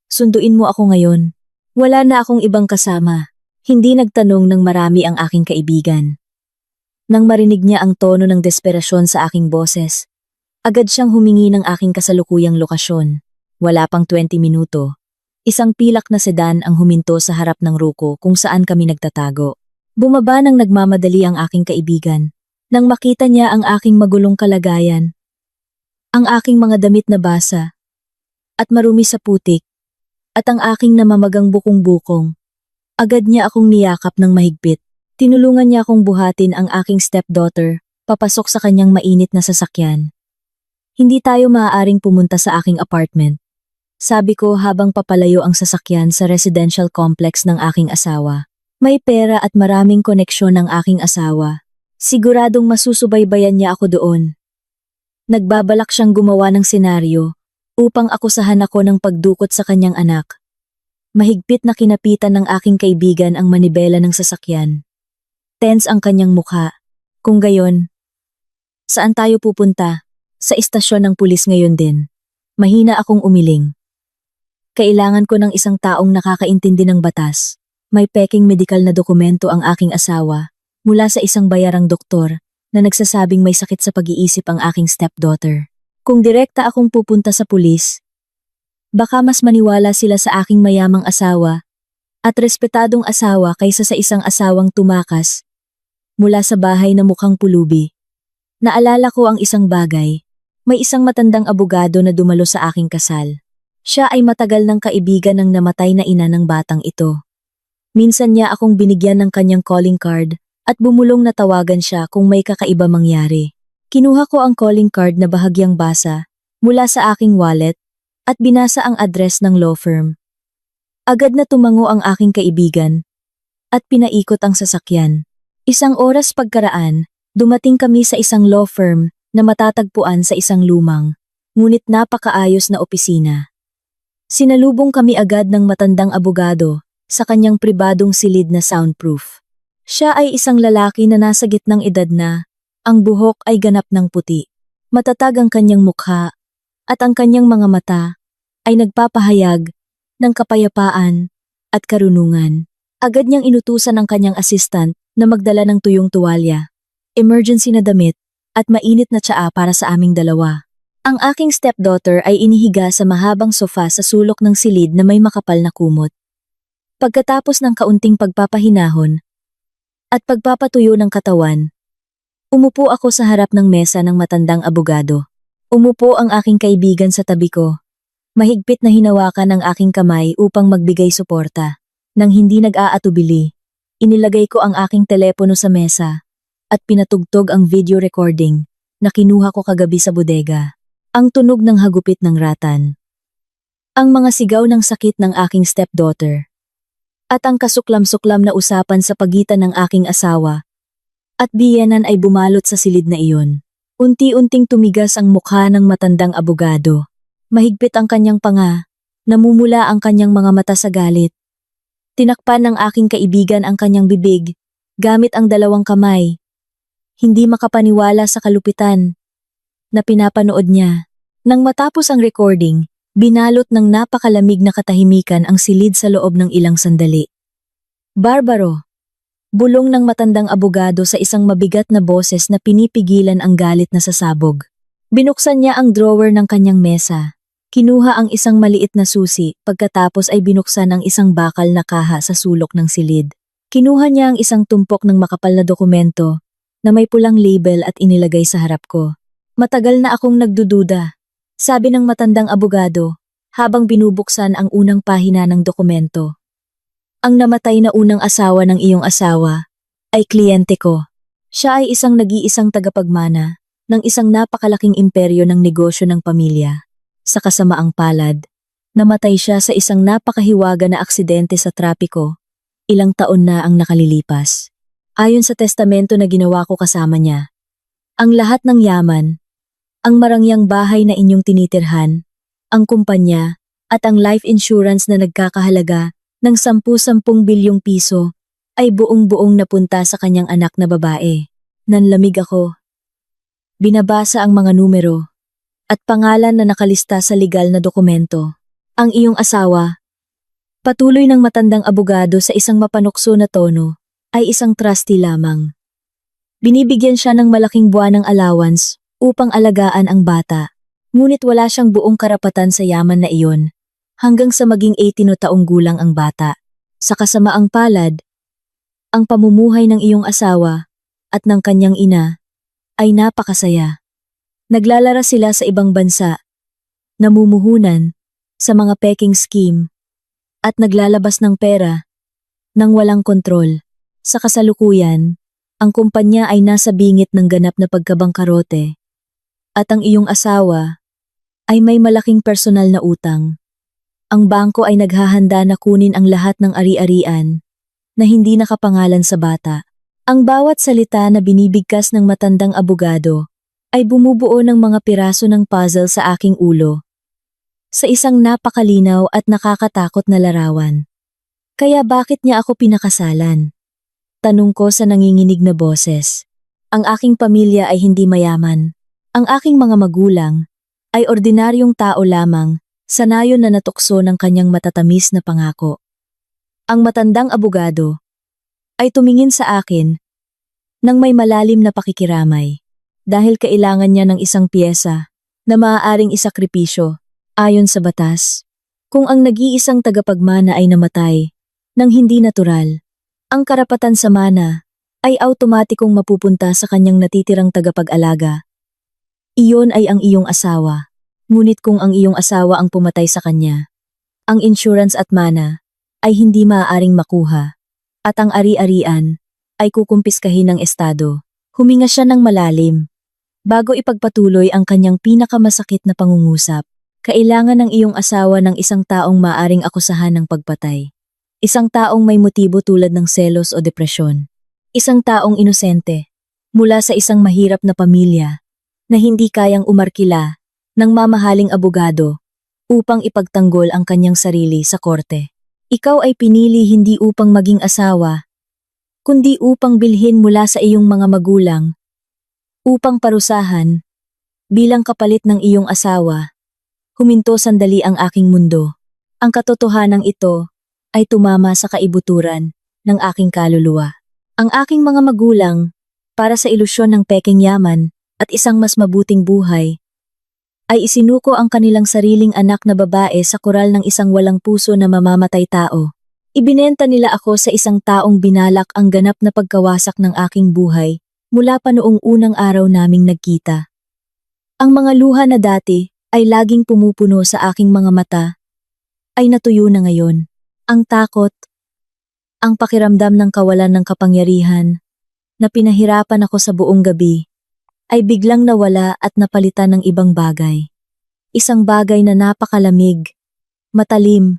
Sunduin mo ako ngayon. Wala na akong ibang kasama. Hindi nagtanong ng marami ang aking kaibigan. Nang marinig niya ang tono ng desperasyon sa aking boses, agad siyang humingi ng aking kasalukuyang lokasyon. Wala pang 20 minuto. Isang pilak na sedan ang huminto sa harap ng ruko kung saan kami nagtatago. Bumaba nang nagmamadali ang aking kaibigan. Nang makita niya ang aking magulong kalagayan, ang aking mga damit na basa, at marumi sa putik, at ang aking namamagang bukong-bukong, agad niya akong niyakap ng mahigpit. Tinulungan niya akong buhatin ang aking stepdaughter, papasok sa kanyang mainit na sasakyan. Hindi tayo maaaring pumunta sa aking apartment. Sabi ko habang papalayo ang sasakyan sa residential complex ng aking asawa. May pera at maraming koneksyon ng aking asawa. Siguradong masusubaybayan niya ako doon. Nagbabalak siyang gumawa ng senaryo upang akusahan ako ng pagdukot sa kanyang anak. Mahigpit na kinapitan ng aking kaibigan ang manibela ng sasakyan. Tense ang kanyang mukha. Kung gayon, Saan tayo pupunta? Sa istasyon ng pulis ngayon din. Mahina akong umiling. Kailangan ko ng isang taong nakakaintindi ng batas. May peking medikal na dokumento ang aking asawa mula sa isang bayarang doktor na nagsasabing may sakit sa pag-iisip ang aking stepdaughter. Kung direkta akong pupunta sa pulis, baka mas maniwala sila sa aking mayamang asawa at respetadong asawa kaysa sa isang asawang tumakas mula sa bahay na mukhang pulubi. Naalala ko ang isang bagay. May isang matandang abogado na dumalo sa aking kasal. Siya ay matagal ng kaibigan ng namatay na ina ng batang ito. Minsan niya akong binigyan ng kanyang calling card at bumulong na tawagan siya kung may kakaiba mangyari. Kinuha ko ang calling card na bahagyang basa mula sa aking wallet at binasa ang address ng law firm. Agad na tumango ang aking kaibigan at pinaikot ang sasakyan. Isang oras pagkaraan, dumating kami sa isang law firm na matatagpuan sa isang lumang, ngunit napakaayos na opisina. Sinalubong kami agad ng matandang abogado sa kanyang pribadong silid na soundproof. Siya ay isang lalaki na nasa gitnang edad na, ang buhok ay ganap ng puti. Matatag ang kanyang mukha at ang kanyang mga mata ay nagpapahayag ng kapayapaan at karunungan. Agad niyang inutusan ang kanyang assistant na magdala ng tuyong tuwalya, emergency na damit at mainit na tsaa para sa aming dalawa. Ang aking stepdaughter ay inihiga sa mahabang sofa sa sulok ng silid na may makapal na kumot. Pagkatapos ng kaunting pagpapahinahon at pagpapatuyo ng katawan, umupo ako sa harap ng mesa ng matandang abogado. Umupo ang aking kaibigan sa tabi ko. Mahigpit na hinawakan ang aking kamay upang magbigay suporta. Nang hindi nag-aatubili, inilagay ko ang aking telepono sa mesa at pinatugtog ang video recording na kinuha ko kagabi sa bodega. Ang tunog ng hagupit ng ratan. Ang mga sigaw ng sakit ng aking stepdaughter. At ang kasuklam-suklam na usapan sa pagitan ng aking asawa at biyenan ay bumalot sa silid na iyon. Unti-unting tumigas ang mukha ng matandang abogado. Mahigpit ang kanyang panga, namumula ang kanyang mga mata sa galit. Tinakpan ng aking kaibigan ang kanyang bibig, gamit ang dalawang kamay. Hindi makapaniwala sa kalupitan na pinapanood niya. Nang matapos ang recording, binalot ng napakalamig na katahimikan ang silid sa loob ng ilang sandali. Barbaro! Bulong ng matandang abogado sa isang mabigat na boses na pinipigilan ang galit na sasabog. Binuksan niya ang drawer ng kanyang mesa. Kinuha ang isang maliit na susi, pagkatapos ay binuksan ang isang bakal na kaha sa sulok ng silid. Kinuha niya ang isang tumpok ng makapal na dokumento na may pulang label at inilagay sa harap ko. Matagal na akong nagdududa, sabi ng matandang abogado, habang binubuksan ang unang pahina ng dokumento. Ang namatay na unang asawa ng iyong asawa ay kliyente ko. Siya ay isang nag-iisang tagapagmana ng isang napakalaking imperyo ng negosyo ng pamilya. Sa kasamaang palad, namatay siya sa isang napakahiwaga na aksidente sa trapiko. Ilang taon na ang nakalilipas. Ayon sa testamento na ginawa ko kasama niya, ang lahat ng yaman, ang marangyang bahay na inyong tinitirhan, ang kumpanya, at ang life insurance na nagkakahalaga ng 10 bilyong piso ay buong-buong napunta sa kanyang anak na babae. Nanlamig ako. Binabasa ang mga numero at pangalan na nakalista sa legal na dokumento. Ang iyong asawa, patuloy ng matandang abogado sa isang mapanukso na tono, ay isang trustee lamang. Binibigyan siya ng malaking buwanang allowance upang alagaan ang bata, ngunit wala siyang buong karapatan sa yaman na iyon hanggang sa maging 18 taong gulang ang bata. Sa kasamaang palad, ang pamumuhay ng iyong asawa at ng kanyang ina ay napakasaya. Naglalara sila sa ibang bansa, namumuhunan sa mga peking scheme, at naglalabas ng pera nang walang kontrol. Sa kasalukuyan, ang kumpanya ay nasa bingit ng ganap na pagkabangkarote, at ang iyong asawa ay may malaking personal na utang. Ang bangko ay naghahanda na kunin ang lahat ng ari-arian na hindi nakapangalan sa bata. Ang bawat salita na binibigkas ng matandang abogado ay bumubuo ng mga piraso ng puzzle sa aking ulo, sa isang napakalinaw at nakakatakot na larawan. Kaya bakit niya ako pinakasalan? Tanong ko sa nanginginig na boses. Ang aking pamilya ay hindi mayaman. Ang aking mga magulang ay ordinaryong tao lamang, sanayon na natukso ng kanyang matatamis na pangako. Ang matandang abogado ay tumingin sa akin nang may malalim na pakikiramay dahil kailangan niya ng isang piyesa na maaaring isakripisyo ayon sa batas. Kung ang nag-iisang tagapagmana ay namatay nang hindi natural, ang karapatan sa mana ay automatikong mapupunta sa kanyang natitirang tagapag-alaga. Iyon ay ang iyong asawa. Ngunit kung ang iyong asawa ang pumatay sa kanya, ang insurance at mana ay hindi maaaring makuha at ang ari-arian ay kukumpiskahin ng estado. Huminga siya ng malalim. Bago ipagpatuloy ang kanyang pinakamasakit na pangungusap, kailangan ng iyong asawa ng isang taong maaring akusahan ng pagpatay. Isang taong may motibo tulad ng selos o depresyon. Isang taong inosente, mula sa isang mahirap na pamilya, na hindi kayang umarkila ng mamahaling abogado upang ipagtanggol ang kanyang sarili sa korte. Ikaw ay pinili hindi upang maging asawa, kundi upang bilhin mula sa iyong mga magulang, upang parusahan, bilang kapalit ng iyong asawa. Huminto sandali ang aking mundo. Ang katotohanan ito ay tumama sa kaibuturan ng aking kaluluwa. Ang aking mga magulang, para sa ilusyon ng pekeng yaman at isang mas mabuting buhay, ay isinuko ang kanilang sariling anak na babae sa koral ng isang walang puso na mamamatay tao. Ibinenta nila ako sa isang taong binalak ang ganap na pagkawasak ng aking buhay mula pa noong unang araw naming nagkita. Ang mga luha na dati ay laging pumupuno sa aking mga mata ay natuyo na ngayon. Ang takot, ang pakiramdam ng kawalan ng kapangyarihan, na pinahirapan ako sa buong gabi, ay biglang nawala at napalitan ng ibang bagay. Isang bagay na napakalamig, matalim,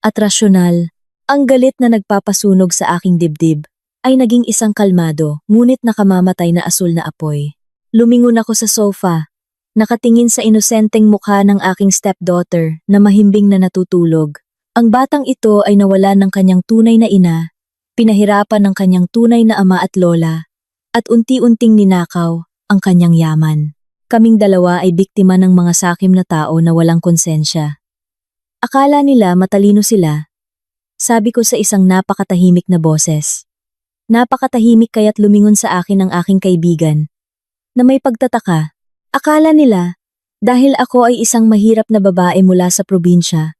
at rasyonal. Ang galit na nagpapasunog sa aking dibdib ay naging isang kalmado, ngunit nakamamatay na asul na apoy. Lumingon ako sa sofa, nakatingin sa inosenteng mukha ng aking stepdaughter na mahimbing na natutulog. Ang batang ito ay nawalan ng kanyang tunay na ina, pinahirapan ng kanyang tunay na ama at lola, at unti-unting ninakaw ang kanyang yaman. Kaming dalawa ay biktima ng mga sakim na tao na walang konsensya. Akala nila matalino sila, sabi ko sa isang napakatahimik na boses. Napakatahimik kaya't lumingon sa akin ang aking kaibigan, na may pagtataka. Akala nila, dahil ako ay isang mahirap na babae mula sa probinsya,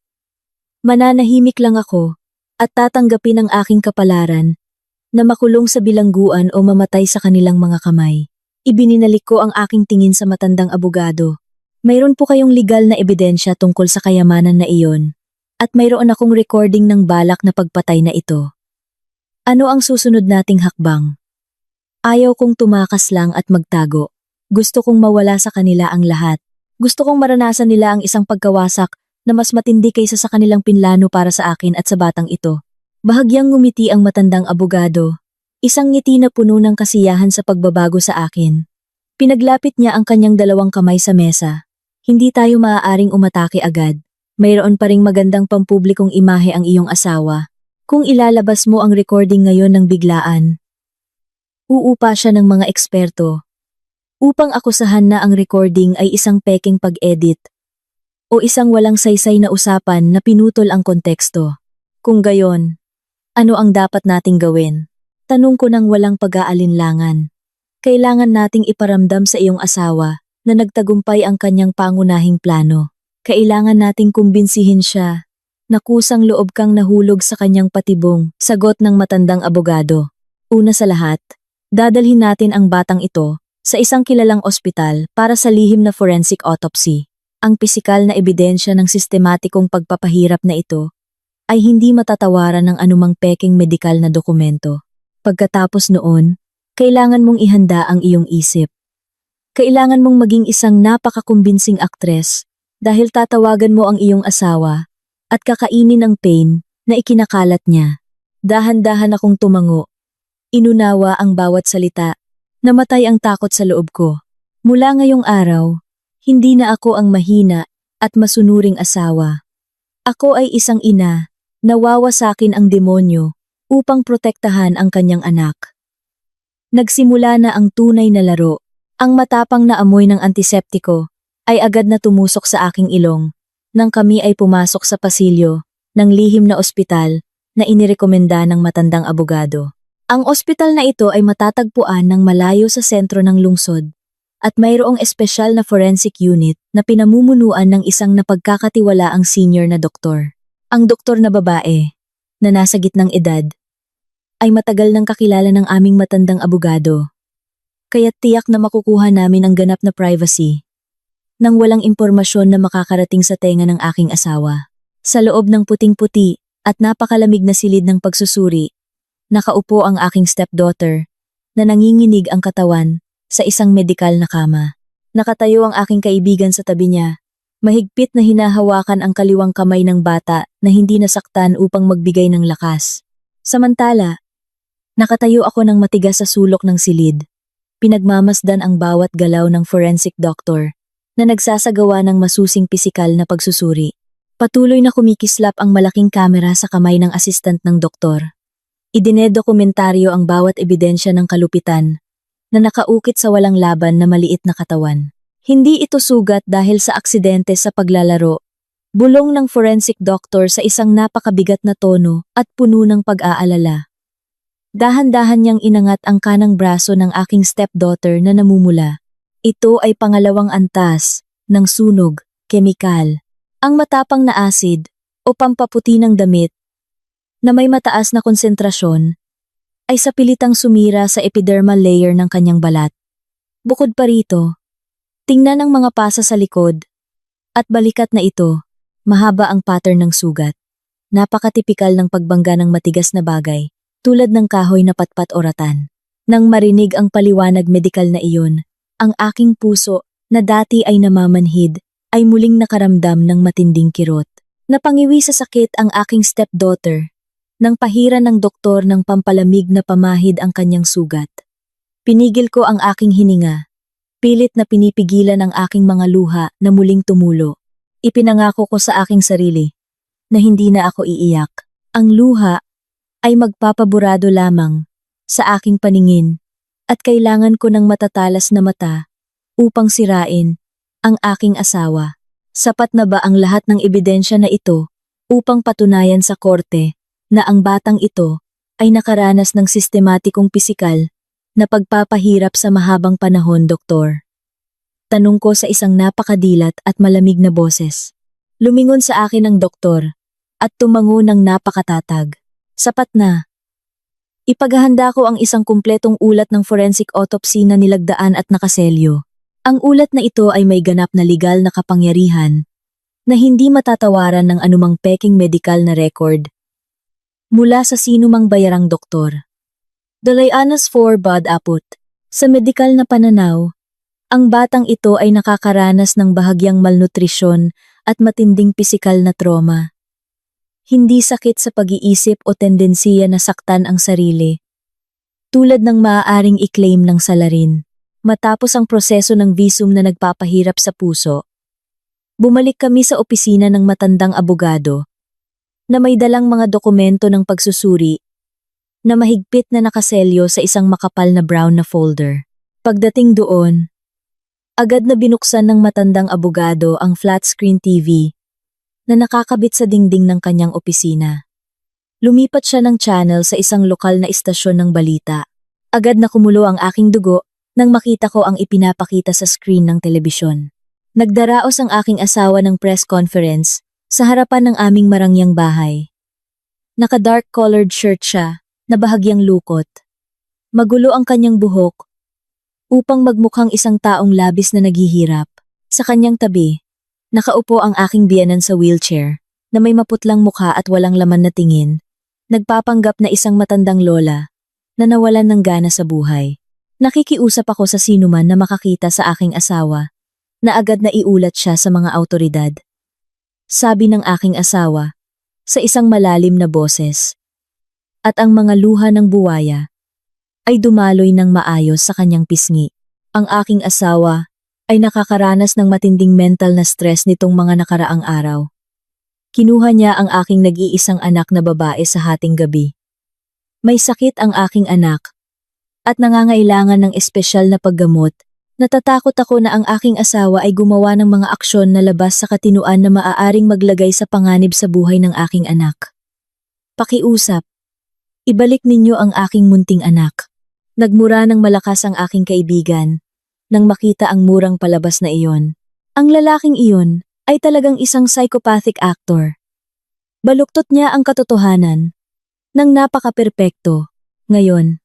mananahimik lang ako at tatanggapin ang aking kapalaran na makulong sa bilangguan o mamatay sa kanilang mga kamay. Ibininalik ko ang aking tingin sa matandang abogado. Mayroon po kayong legal na ebidensya tungkol sa kayamanan na iyon at mayroon akong recording ng balak na pagpatay na ito. Ano ang susunod nating hakbang? Ayaw kong tumakas lang at magtago. Gusto kong mawala sa kanila ang lahat. Gusto kong maranasan nila ang isang pagkawasak na mas matindi kaysa sa kanilang pinlano para sa akin at sa batang ito. Bahagyang ngumiti ang matandang abogado. Isang ngiti na puno ng kasiyahan sa pagbabago sa akin. Pinaglapit niya ang kanyang dalawang kamay sa mesa. Hindi tayo maaaring umatake agad. Mayroon pa ring magandang pampublikong imahe ang iyong asawa. Kung ilalabas mo ang recording ngayon ng biglaan, uupa siya ng mga eksperto upang akusahan na ang recording ay isang pekeng pag-edit o isang walang saysay na usapan na pinutol ang konteksto. Kung gayon, ano ang dapat nating gawin? Tanong ko nang walang pag-aalinlangan. Kailangan nating iparamdam sa iyong asawa na nagtagumpay ang kanyang pangunahing plano. Kailangan nating kumbinsihin siya na kusang loob kang nahulog sa kanyang patibong, sagot ng matandang abogado. Una sa lahat, dadalhin natin ang batang ito sa isang kilalang ospital para sa lihim na forensic autopsy. Ang pisikal na ebidensya ng sistematikong pagpapahirap na ito ay hindi matatawaran ng anumang pekeng medikal na dokumento. Pagkatapos noon, kailangan mong ihanda ang iyong isip. Kailangan mong maging isang napakakumbinsing aktres dahil tatawagan mo ang iyong asawa at kakainin ang pain na ikinakalat niya. Dahan-dahan akong tumango. Inunawa ang bawat salita. Namatay ang takot sa loob ko. Mula ngayong araw, hindi na ako ang mahina at masunuring asawa. Ako ay isang ina, nawawasakin ang demonyo upang protektahan ang kanyang anak. Nagsimula na ang tunay na laro. Ang matapang na amoy ng antiseptiko ay agad na tumusok sa aking ilong nang kami ay pumasok sa pasilyo ng lihim na ospital na inirekomenda ng matandang abogado. Ang ospital na ito ay matatagpuan ng malayo sa sentro ng lungsod at mayroong espesyal na forensic unit na pinamumunuan ng isang napagkakatiwalaang senior na doktor. Ang doktor na babae, na nasa gitnang edad, ay matagal nang kakilala ng aming matandang abogado. Kaya't tiyak na makukuha namin ang ganap na privacy nang walang impormasyon na makakarating sa tenga ng aking asawa. Sa loob ng puting-puti at napakalamig na silid ng pagsusuri, nakaupo ang aking stepdaughter na nanginginig ang katawan sa isang medikal na kama. Nakatayo ang aking kaibigan sa tabi niya, mahigpit na hinahawakan ang kaliwang kamay ng bata na hindi nasaktan upang magbigay ng lakas. Samantala, nakatayo ako ng matigas sa sulok ng silid. Pinagmamasdan ang bawat galaw ng forensic doctor na nagsasagawa ng masusing pisikal na pagsusuri. Patuloy na kumikislap ang malaking kamera sa kamay ng assistant ng doktor. Idinedokumentaryo ang bawat ebidensya ng kalupitan na nakaukit sa walang laban na maliit na katawan. Hindi ito sugat dahil sa aksidente sa paglalaro. Bulong ng forensic doctor sa isang napakabigat na tono at puno ng pag-aalala. Dahan-dahan niyang inangat ang kanang braso ng aking stepdaughter na namumula. Ito ay pangalawang antas ng sunog, kemikal. Ang matapang na acid o pampaputi ng damit na may mataas na konsentrasyon ay sapilitang sumira sa epidermal layer ng kanyang balat. Bukod pa rito, tingnan ang mga pasa sa likod at balikat na ito, mahaba ang pattern ng sugat. Napakatipikal ng pagbangga ng matigas na bagay, tulad ng kahoy na patpat o ratan. Nang marinig ang paliwanag medikal na iyon, ang aking puso na dati ay namamanhid ay muling nakaramdam ng matinding kirot. Napangiwi sa sakit ang aking stepdaughter nang pahiran ng doktor ng pampalamig na pamahid ang kanyang sugat. Pinigil ko ang aking hininga, pilit na pinipigilan ang aking mga luha na muling tumulo. Ipinangako ko sa aking sarili na hindi na ako iiyak. Ang luha ay magpapaburado lamang sa aking paningin at kailangan ko ng matatalas na mata upang sirain ang aking asawa. Sapat na ba ang lahat ng ebidensya na ito upang patunayan sa korte na ang batang ito ay nakaranas ng sistematikong pisikal na pagpapahirap sa mahabang panahon, doktor? Tanong ko sa isang napakadilat at malamig na boses. Lumingon sa akin ang doktor at tumango ng napakatatag. Sapat na. Ipaghahanda ko ang isang kumpletong ulat ng forensic autopsy na nilagdaan at nakaselyo. Ang ulat na ito ay may ganap na legal na kapangyarihan na hindi matatawaran ng anumang peking medical na record mula sa sinumang bayarang doktor. Dalayanas for Bad Aput. Sa medikal na pananaw, ang batang ito ay nakakaranas ng bahagyang malnutrisyon at matinding pisikal na trauma. Hindi sakit sa pag-iisip o tendensiya na saktan ang sarili, tulad ng maaaring i-claim ng salarin. Matapos ang proseso ng visum na nagpapahirap sa puso, bumalik kami sa opisina ng matandang abogado na may dalang mga dokumento ng pagsusuri na mahigpit na nakaselyo sa isang makapal na brown na folder. Pagdating doon, agad na binuksan ng matandang abogado ang flat screen TV na nakakabit sa dingding ng kanyang opisina. Lumipat siya ng channel sa isang lokal na istasyon ng balita. Agad na kumulo ang aking dugo nang makita ko ang ipinapakita sa screen ng telebisyon. Nagdaraos ang aking asawa ng press conference sa harapan ng aming marangyang bahay. Naka-dark colored shirt siya na bahagyang lukot. Magulo ang kanyang buhok upang magmukhang isang taong labis na naghihirap. Sa kanyang tabi, nakaupo ang aking biyenan sa wheelchair na may maputlang mukha at walang laman na tingin, nagpapanggap na isang matandang lola na nawalan ng gana sa buhay. Nakikiusap ako sa sinuman na makakita sa aking asawa na agad na iulat siya sa mga awtoridad. Sabi ng aking asawa sa isang malalim na boses. At ang mga luha ng buwaya ay dumaloy ng maayos sa kanyang pisngi. Ang aking asawa ay nakakaranas ng matinding mental na stress nitong mga nakaraang araw. Kinuha niya ang aking nag-iisang anak na babae sa hating gabi. May sakit ang aking anak at nangangailangan ng espesyal na paggamot. Natatakot ako na ang aking asawa ay gumawa ng mga aksyon na labas sa katinuan na maaaring maglagay sa panganib sa buhay ng aking anak. Pakiusap. Ibalik ninyo ang aking munting anak. Nagmura ng malakas ang aking kaibigan nang makita ang murang palabas na iyon. Ang lalaking iyon ay talagang isang psychopathic actor. Baluktot niya ang katotohanan ng napaka-perpekto. Ngayon,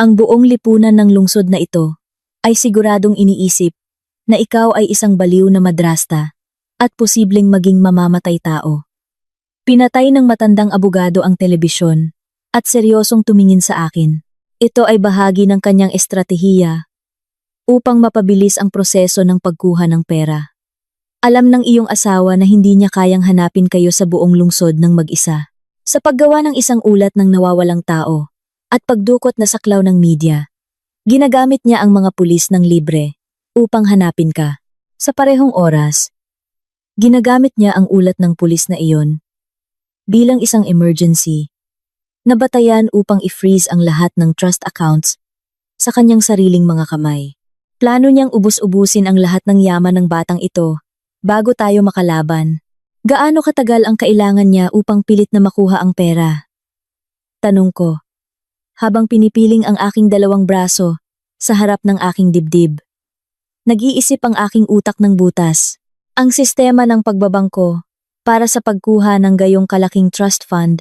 ang buong lipunan ng lungsod na ito ay siguradong iniisip na ikaw ay isang baliw na madrasta at posibleng maging mamamatay tao. Pinatay ng matandang abogado ang telebisyon at seryosong tumingin sa akin. Ito ay bahagi ng kanyang estratehiya upang mapabilis ang proseso ng pagkuha ng pera. Alam ng iyong asawa na hindi niya kayang hanapin kayo sa buong lungsod ng mag-isa. Sa paggawa ng isang ulat ng nawawalang tao at pagdukot na saklaw ng media, ginagamit niya ang mga pulis ng libre upang hanapin ka. Sa parehong oras, ginagamit niya ang ulat ng pulis na iyon bilang isang emergency na batayan upang i-freeze ang lahat ng trust accounts sa kanyang sariling mga kamay. Plano niyang ubus-ubusin ang lahat ng yaman ng batang ito bago tayo makalaban. Gaano katagal ang kailangan niya upang pilit na makuha ang pera? Tanong ko, habang pinipiling ang aking dalawang braso sa harap ng aking dibdib. Nag-iisip ang aking utak ng butas. Ang sistema ng pagbabangko para sa pagkuha ng gayong kalaking trust fund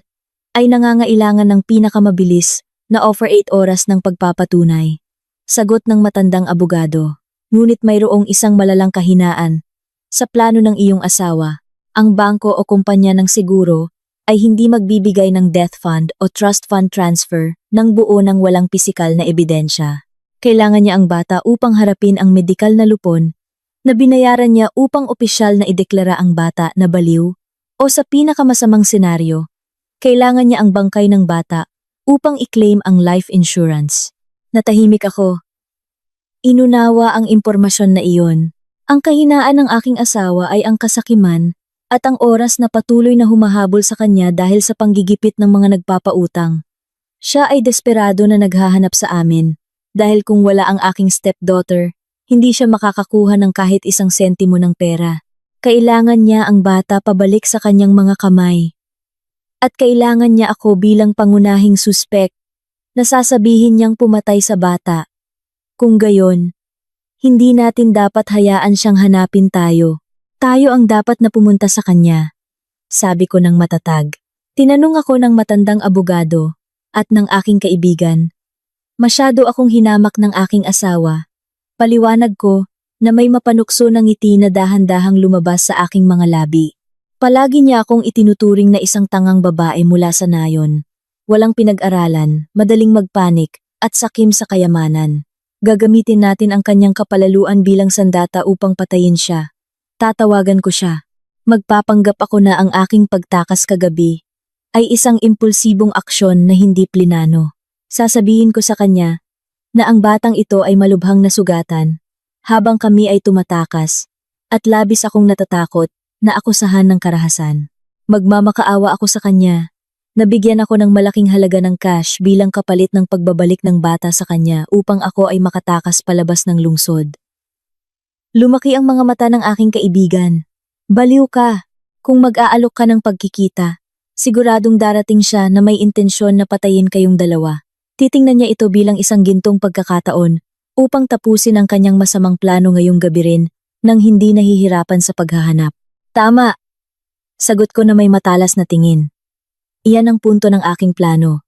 ay nangangailangan ng pinakamabilis na offer 8 oras ng pagpapatunay. Sagot ng matandang abogado. Ngunit mayroong isang malalang kahinaan. Sa plano ng iyong asawa, ang bangko o kumpanya ng seguro ay hindi magbibigay ng death fund o trust fund transfer ng buo ng walang pisikal na ebidensya. Kailangan niya ang bata upang harapin ang medikal na lupon na binayaran niya upang opisyal na ideklara ang bata na baliw o sa pinakamasamang senaryo, kailangan niya ang bangkay ng bata upang i-claim ang life insurance. Natahimik ako. Inunawa ang impormasyon na iyon. Ang kahinaan ng aking asawa ay ang kasakiman at ang oras na patuloy na humahabol sa kanya dahil sa panggigipit ng mga nagpapautang. Siya ay desperado na naghahanap sa amin dahil kung wala ang aking stepdaughter, hindi siya makakakuha ng kahit isang sentimo ng pera. Kailangan niya ang bata pabalik sa kanyang mga kamay. At kailangan niya ako bilang pangunahing suspek na sasabihin niyang pumatay sa bata. Kung gayon, hindi natin dapat hayaan siyang hanapin tayo. Tayo ang dapat na pumunta sa kanya. Sabi ko ng matatag. Tinanong ako ng matandang abogado at ng aking kaibigan. Masyado akong hinamak ng aking asawa. Paliwanag ko na may mapanukso ng ngiti na dahan-dahang lumabas sa aking mga labi. Palagi niya akong itinuturing na isang tangang babae mula sa nayon. Walang pinag-aralan, madaling magpanik, at sakim sa kayamanan. Gagamitin natin ang kanyang kapalaluan bilang sandata upang patayin siya. Tatawagan ko siya. Magpapanggap ako na ang aking pagtakas kagabi ay isang impulsibong aksyon na hindi plinano. Sasabihin ko sa kanya na ang batang ito ay malubhang nasugatan habang kami ay tumatakas at labis akong natatakot na akusahan ng karahasan. Magmamakaawa ako sa kanya. Nabigyan ako ng malaking halaga ng cash bilang kapalit ng pagbabalik ng bata sa kanya upang ako ay makatakas palabas ng lungsod. Lumaki ang mga mata ng aking kaibigan. Baliw ka. Kung mag-aalok ka ng pagkikita, siguradong darating siya na may intensyon na patayin kayong dalawa. Titingnan niya ito bilang isang gintong pagkakataon upang tapusin ang kanyang masamang plano ngayong gabi rin nang hindi nahihirapan sa paghahanap. Tama. Sagot ko na may matalas na tingin. Iyan ang punto ng aking plano.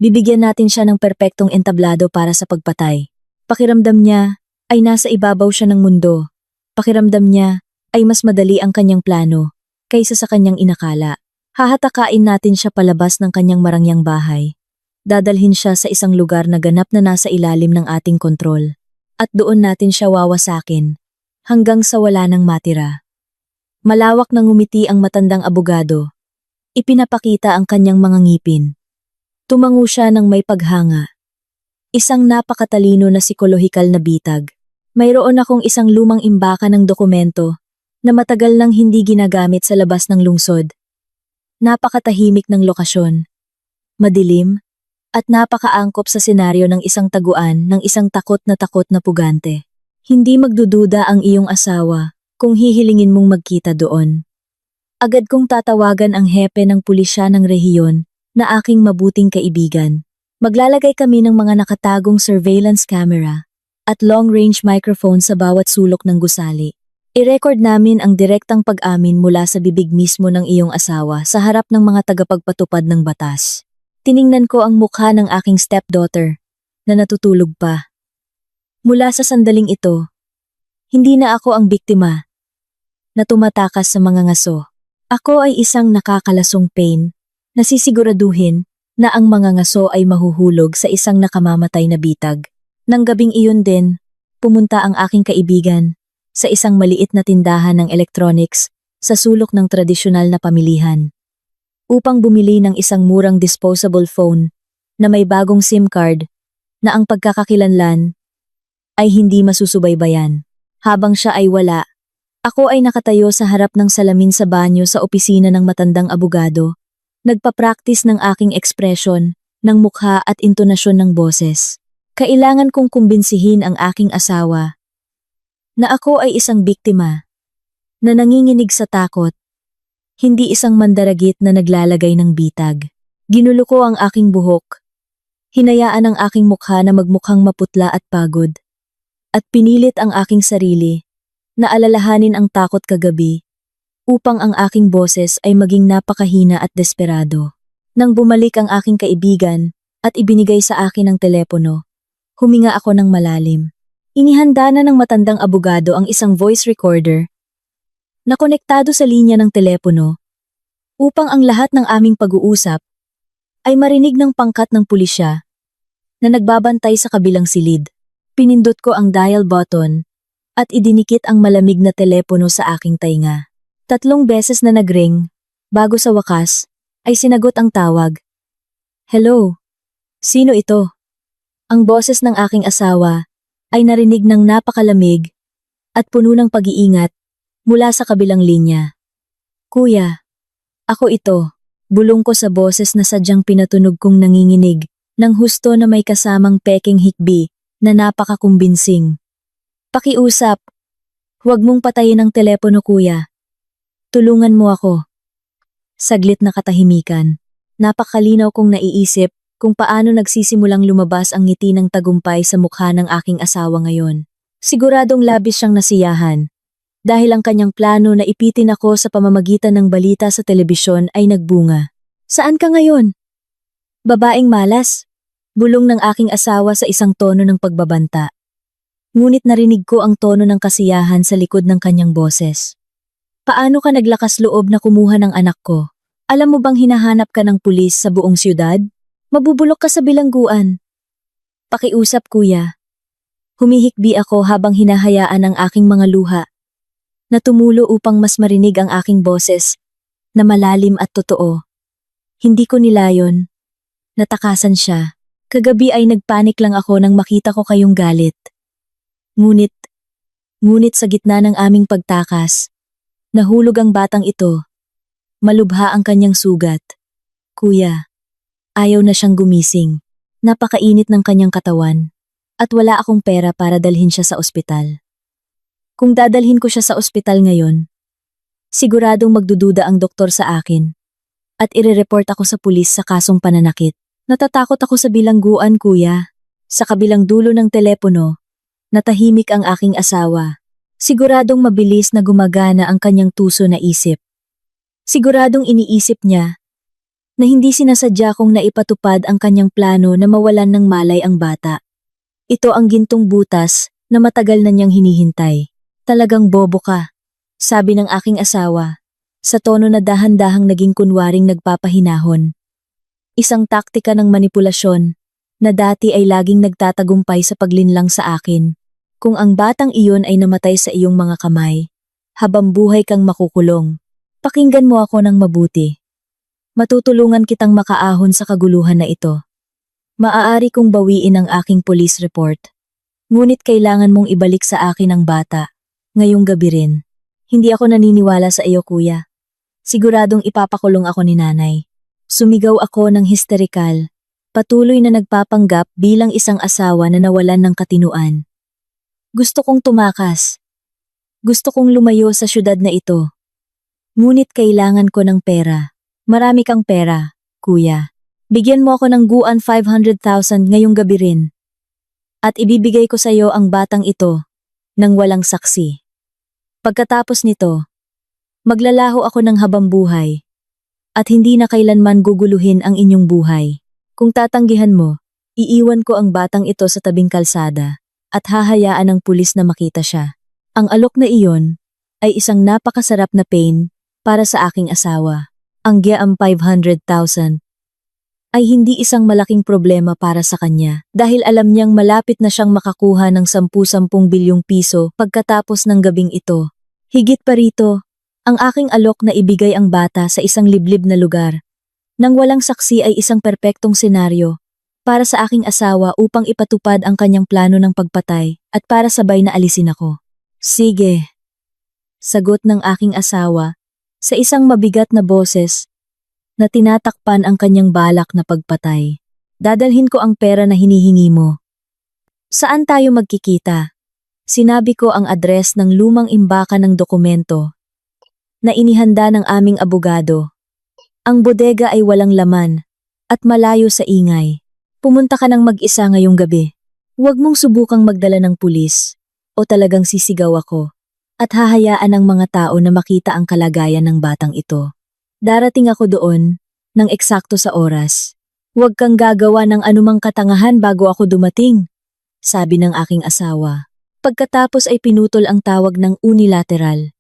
Bibigyan natin siya ng perpektong entablado para sa pagpatay. Pakiramdam niya ay nasa ibabaw siya ng mundo. Pakiramdam niya ay mas madali ang kanyang plano kaysa sa kanyang inakala. Hahatakain natin siya palabas ng kanyang marangyang bahay. Dadalhin siya sa isang lugar na ganap na nasa ilalim ng ating kontrol. At doon natin siya wawasakin hanggang sa wala nang matira. Malawak na ngumiti ang matandang abogado. Ipinapakita ang kanyang mga ngipin. Tumango siya ng may paghanga. Isang napakatalino na psikolohikal na bitag. Mayroon akong isang lumang imbaka ng dokumento na matagal nang hindi ginagamit sa labas ng lungsod. Napakatahimik ng lokasyon. Madilim, at napakaangkop sa senaryo ng isang taguan ng isang takot na pugante. Hindi magdududa ang iyong asawa kung hihilingin mong magkita doon. Agad kong tatawagan ang hepe ng pulisya ng rehiyon na aking mabuting kaibigan. Maglalagay kami ng mga nakatagong surveillance camera at long-range microphone sa bawat sulok ng gusali. I-record namin ang direktang pag-amin mula sa bibig mismo ng iyong asawa sa harap ng mga tagapagpatupad ng batas. Tiningnan ko ang mukha ng aking stepdaughter na natutulog pa. Mula sa sandaling ito, hindi na ako ang biktima na tumatakas sa mga ngaso. Ako ay isang nakakalasong pain na sisiguraduhin na ang mga ngaso ay mahuhulog sa isang nakamamatay na bitag. Nang gabing iyon din, pumunta ang aking kaibigan sa isang maliit na tindahan ng electronics sa sulok ng tradisyonal na pamilihan upang bumili ng isang murang disposable phone na may bagong SIM card na ang pagkakakilanlan ay hindi masusubaybayan. Habang siya ay wala, ako ay nakatayo sa harap ng salamin sa banyo sa opisina ng matandang abogado, nagpa-practice ng aking ekspresyon, ng mukha at intonasyon ng boses. Kailangan kong kumbinsihin ang aking asawa na ako ay isang biktima na nanginginig sa takot, hindi isang mandaragit na naglalagay ng bitag. Ginulo ko ang aking buhok, hinayaan ang aking mukha na magmukhang maputla at pagod, at pinilit ang aking sarili na alalahanin ang takot kagabi upang ang aking boses ay maging napakahina at desperado. Nang bumalik ang aking kaibigan at ibinigay sa akin ang telepono, huminga ako ng malalim. Inihanda na ng matandang abogado ang isang voice recorder na konektado sa linya ng telepono upang ang lahat ng aming pag-uusap ay marinig ng pangkat ng pulisya na nagbabantay sa kabilang silid. Pinindot ko ang dial button at idinikit ang malamig na telepono sa aking tainga. 3 beses na nagring, bago sa wakas, ay sinagot ang tawag. Hello? Sino ito? Ang boses ng aking asawa ay narinig ng napakalamig at puno ng pag-iingat mula sa kabilang linya. Kuya, ako ito. Bulong ko sa boses na sadyang pinatunog kong nanginginig ng husto na may kasamang peking hikbi na napakakumbinsing. Pakiusap. Huwag mong patayin ang telepono, kuya. Tulungan mo ako. Saglit na katahimikan. Napakalinaw kong naiisip kung paano nagsisimulang lumabas ang ngiti ng tagumpay sa mukha ng aking asawa ngayon. Siguradong labis siyang nasiyahan dahil ang kanyang plano na ipitin ako sa pamamagitan ng balita sa telebisyon ay nagbunga. Saan ka ngayon? Babaeng malas. Bulong ng aking asawa sa isang tono ng pagbabanta. Ngunit narinig ko ang tono ng kasiyahan sa likod ng kanyang boses. Paano ka naglakas loob na kumuha ng anak ko? Alam mo bang hinahanap ka ng pulis sa buong siyudad? Mabubulok ka sa bilangguan. Pakiusap, kuya. Humihikbi ako habang hinahayaan ang aking mga luha na tumulo upang mas marinig ang aking boses na malalim at totoo. Hindi ko nilayon. Natakasan siya. Kagabi ay nagpanik lang ako nang makita ko kayong galit. Ngunit sa gitna ng aming pagtakas, nahulog ang batang ito. Malubha ang kanyang sugat. Kuya, ayaw na siyang gumising. Napakainit ng kanyang katawan. At wala akong pera para dalhin siya sa ospital. Kung dadalhin ko siya sa ospital ngayon, siguradong magdududa ang doktor sa akin. At irereport ako sa pulis sa kasong pananakit. Natatakot ako sa bilangguan, kuya. Sa kabilang dulo ng telepono, natahimik ang aking asawa. Siguradong mabilis na gumagana ang kanyang tuso na isip. Siguradong iniisip niya na hindi sinasadya kong naipatupad ang kanyang plano na mawalan ng malay ang bata. Ito ang gintong butas na matagal na niyang hinihintay. Talagang bobo ka, sabi ng aking asawa, sa tono na dahan-dahang naging kunwaring nagpapahinahon. Isang taktika ng manipulasyon na dati ay laging nagtatagumpay sa paglinlang sa akin. Kung ang batang iyon ay namatay sa iyong mga kamay, habang buhay kang makukulong. Pakinggan mo ako ng mabuti. Matutulungan kitang makaahon sa kaguluhan na ito. Maaari kong bawiin ang aking police report. Ngunit kailangan mong ibalik sa akin ang bata. Ngayong gabi rin. Hindi ako naniniwala sa iyo, kuya. Siguradong ipapakulong ako ni nanay. Sumigaw ako ng histerikal patuloy na nagpapanggap bilang isang asawa na nawalan ng katinuan. Gusto kong tumakas. Gusto kong lumayo sa syudad na ito. Ngunit kailangan ko ng pera. Marami kang pera, kuya. Bigyan mo ako ng guan 500,000 ngayong gabi rin. At ibibigay ko sa iyo ang batang ito, nang walang saksi. Pagkatapos nito, maglalaho ako ng habang buhay. At hindi na kailanman guguluhin ang inyong buhay. Kung tatanggihan mo, iiwan ko ang batang ito sa tabing kalsada at hahayaan ng pulis na makita siya. Ang alok na iyon ay isang napakasarap na pain para sa aking asawa. Ang giam 500,000 ay hindi isang malaking problema para sa kanya dahil alam niyang malapit na siyang makakuha ng 10-10 bilyong piso pagkatapos ng gabing ito. Higit pa rito, ang aking alok na ibigay ang bata sa isang liblib na lugar nang walang saksi ay isang perpektong senaryo para sa aking asawa upang ipatupad ang kanyang plano ng pagpatay at para sabay na alisin ako. Sige, sagot ng aking asawa sa isang mabigat na boses na tinatakpan ang kanyang balak na pagpatay. Dadalhin ko ang pera na hinihingi mo. Saan tayo magkikita? Sinabi ko ang address ng lumang imbakan ng dokumento na inihanda ng aming abogado. Ang bodega ay walang laman at malayo sa ingay. Pumunta ka ng mag-isa ngayong gabi. Huwag mong subukang magdala ng pulis o talagang sisigaw ako at hahayaan ng mga tao na makita ang kalagayan ng batang ito. Darating ako doon ng eksakto sa oras. Huwag kang gagawa ng anumang katangahan bago ako dumating, sabi ng aking asawa. Pagkatapos ay pinutol ang tawag ng unilateral.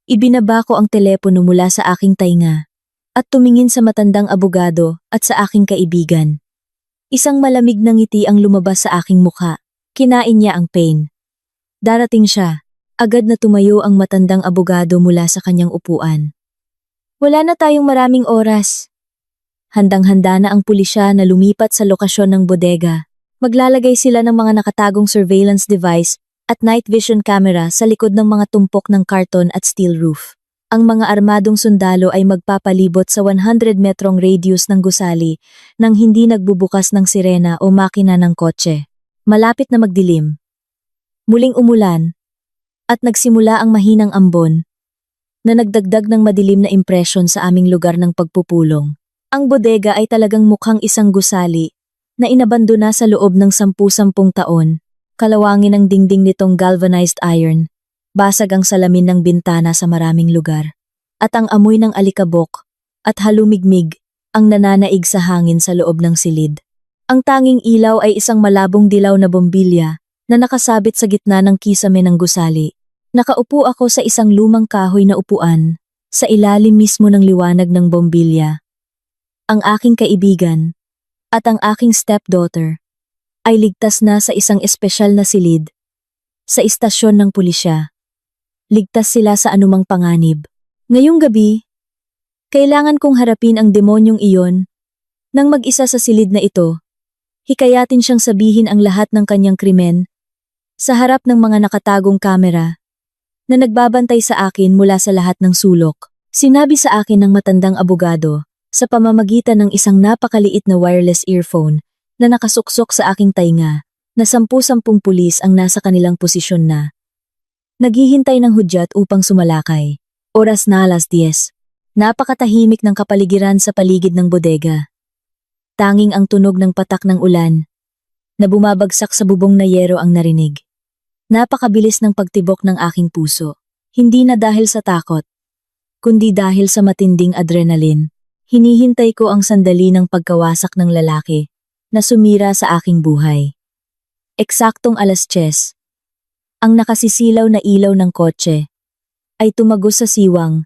Ibinaba ko ang telepono mula sa aking tainga at tumingin sa matandang abogado at sa aking kaibigan. Isang malamig na ngiti ang lumabas sa aking mukha. Kinain niya ang pain. Darating siya. Agad na tumayo ang matandang abogado mula sa kanyang upuan. Wala na tayong maraming oras. Handang-handa na ang pulisya na lumipat sa lokasyon ng bodega. Maglalagay sila ng mga nakatagong surveillance device at night vision camera sa likod ng mga tumpok ng karton at steel roof. Ang mga armadong sundalo ay magpapalibot sa 100 metrong radius ng gusali nang hindi nagbubukas ng sirena o makina ng kotse. Malapit na magdilim. Muling umulan at nagsimula ang mahinang ambon na nagdagdag ng madilim na impresyon sa aming lugar ng pagpupulong. Ang bodega ay talagang mukhang isang gusali na inabandona sa loob ng 10-10 taon. Kalawangin ang dingding nitong galvanized iron. Basag ang salamin ng bintana sa maraming lugar. At ang amoy ng alikabok at halumigmig ang nananaig sa hangin sa loob ng silid. Ang tanging ilaw ay isang malabong dilaw na bombilya na nakasabit sa gitna ng kisame ng gusali. Nakaupo ako sa isang lumang kahoy na upuan sa ilalim mismo ng liwanag ng bombilya. Ang aking kaibigan at ang aking stepdaughter ay ligtas na sa isang espesyal na silid sa istasyon ng pulisya. Ligtas sila sa anumang panganib. Ngayong gabi, kailangan kong harapin ang demonyong iyon. Nang mag-isa sa silid na ito, hikayatin siyang sabihin ang lahat ng kanyang krimen sa harap ng mga nakatagong kamera na nagbabantay sa akin mula sa lahat ng sulok. Sinabi sa akin ng matandang abogado sa pamamagitan ng isang napakaliit na wireless earphone na nakasuksok sa aking tainga na 10-10 pulis ang nasa kanilang posisyon na. Naghihintay ng hudyat upang sumalakay. Oras na 10:00. Napakatahimik ng kapaligiran sa paligid ng bodega. Tanging ang tunog ng patak ng ulan na bumabagsak sa bubong na yero ang narinig. Napakabilis ng pagtibok ng aking puso. Hindi na dahil sa takot, kundi dahil sa matinding adrenaline. Hinihintay ko ang sandali ng pagkawasak ng lalaki na sumira sa aking buhay. Eksaktong 10:00. Ang nakasisilaw na ilaw ng kotse ay tumagos sa siwang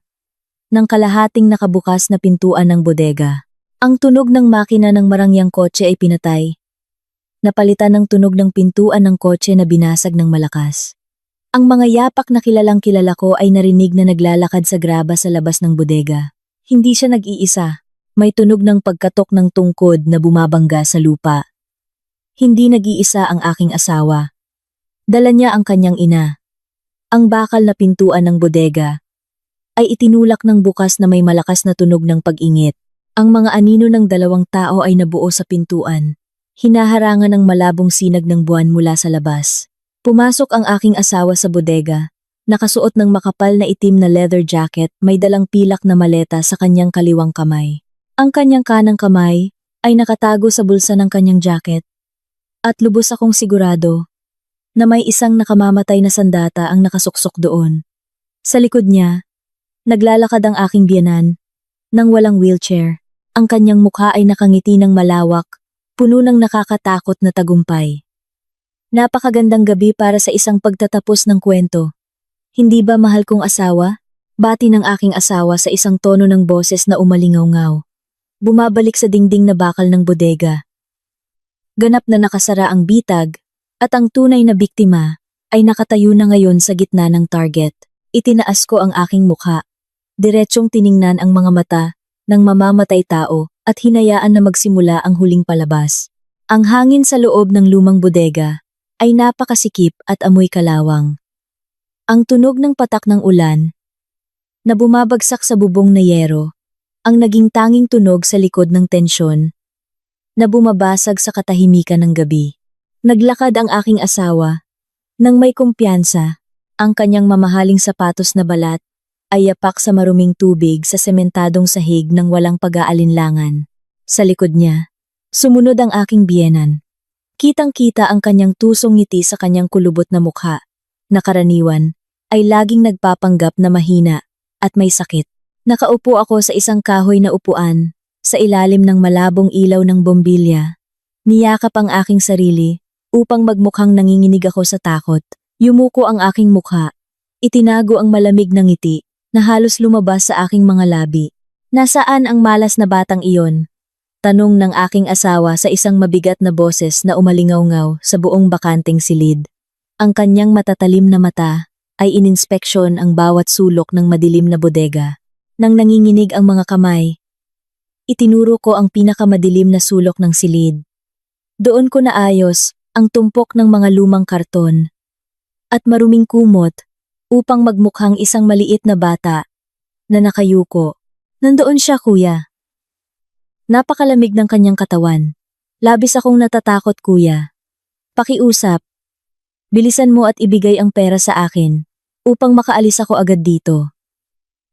ng kalahating nakabukas na pintuan ng bodega. Ang tunog ng makina ng marangyang kotse ay pinatay. Napalitan ng tunog ng pintuan ng kotse na binasag ng malakas. Ang mga yapak na kilalang kilala ko ay narinig na naglalakad sa graba sa labas ng bodega. Hindi siya nag-iisa. May tunog ng pagkatok ng tungkod na bumabangga sa lupa. Hindi nag-iisa ang aking asawa. Dala niya ang kanyang ina. Ang bakal na pintuan ng bodega ay itinulak ng bukas na may malakas na tunog ng pag-ingit. Ang mga anino ng dalawang tao ay nabuo sa pintuan. Hinaharangan ng malabong sinag ng buwan mula sa labas. Pumasok ang aking asawa sa bodega. Nakasuot ng makapal na itim na leather jacket, may dalang pilak na maleta sa kanyang kaliwang kamay. Ang kanyang kanang kamay ay nakatago sa bulsa ng kanyang jacket. At lubos akong sigurado na may isang nakamamatay na sandata ang nakasuksok doon. Sa likod niya, naglalakad ang aking biyenan nang walang wheelchair. Ang kanyang mukha ay nakangiti ng malawak, puno ng nakakatakot na tagumpay. Napakagandang gabi para sa isang pagtatapos ng kwento. Hindi ba mahal kong asawa? Bati ng aking asawa sa isang tono ng boses na umalingaw-ngaw. Bumabalik sa dingding na bakal ng bodega. Ganap na nakasara ang bitag, at ang tunay na biktima ay nakatayo na ngayon sa gitna ng target. Itinaas ko ang aking mukha. Diretsyong tiningnan ang mga mata ng mamamatay tao at hinayaan na magsimula ang huling palabas. Ang hangin sa loob ng lumang bodega ay napakasikip at amoy kalawang. Ang tunog ng patak ng ulan na bumabagsak sa bubong na yero ang naging tanging tunog sa likod ng tensyon na bumabasag sa katahimikan ng gabi. Naglakad ang aking asawa nang may kumpiyansa. Ang kanyang mamahaling sapatos na balat ay yapak sa maruming tubig sa sementadong sahig ng walang pag-aalinlangan. Sa likod niya, sumunod ang aking biyenan. Kitang-kita ang kanyang tusong ngiti sa kanyang kulubot na mukha, na karaniwan ay laging nagpapanggap na mahina at may sakit. Nakaupo ako sa isang kahoy na upuan, sa ilalim ng malabong ilaw ng bombilya. Niyakap ang aking sarili upang magmukhang nanginginig ako sa takot. Yumuko ang aking mukha. Itinago ang malamig na ngiti na halos lumabas sa aking mga labi. Nasaan ang malas na batang iyon? Tanong ng aking asawa sa isang mabigat na boses na umalingaw-ngaw sa buong bakanting silid. Ang kanyang matatalim na mata ay ininspeksyon ang bawat sulok ng madilim na bodega. Nang nanginginig ang mga kamay, itinuro ko ang pinakamadilim na sulok ng silid. Doon ko naayos ang tumpok ng mga lumang karton at maruming kumot upang magmukhang isang maliit na bata na nakayuko. Nandoon siya, kuya. Napakalamig ng kanyang katawan. Labis akong natatakot, kuya. Pakiusap. Bilisan mo at ibigay ang pera sa akin upang makaalis ako agad dito.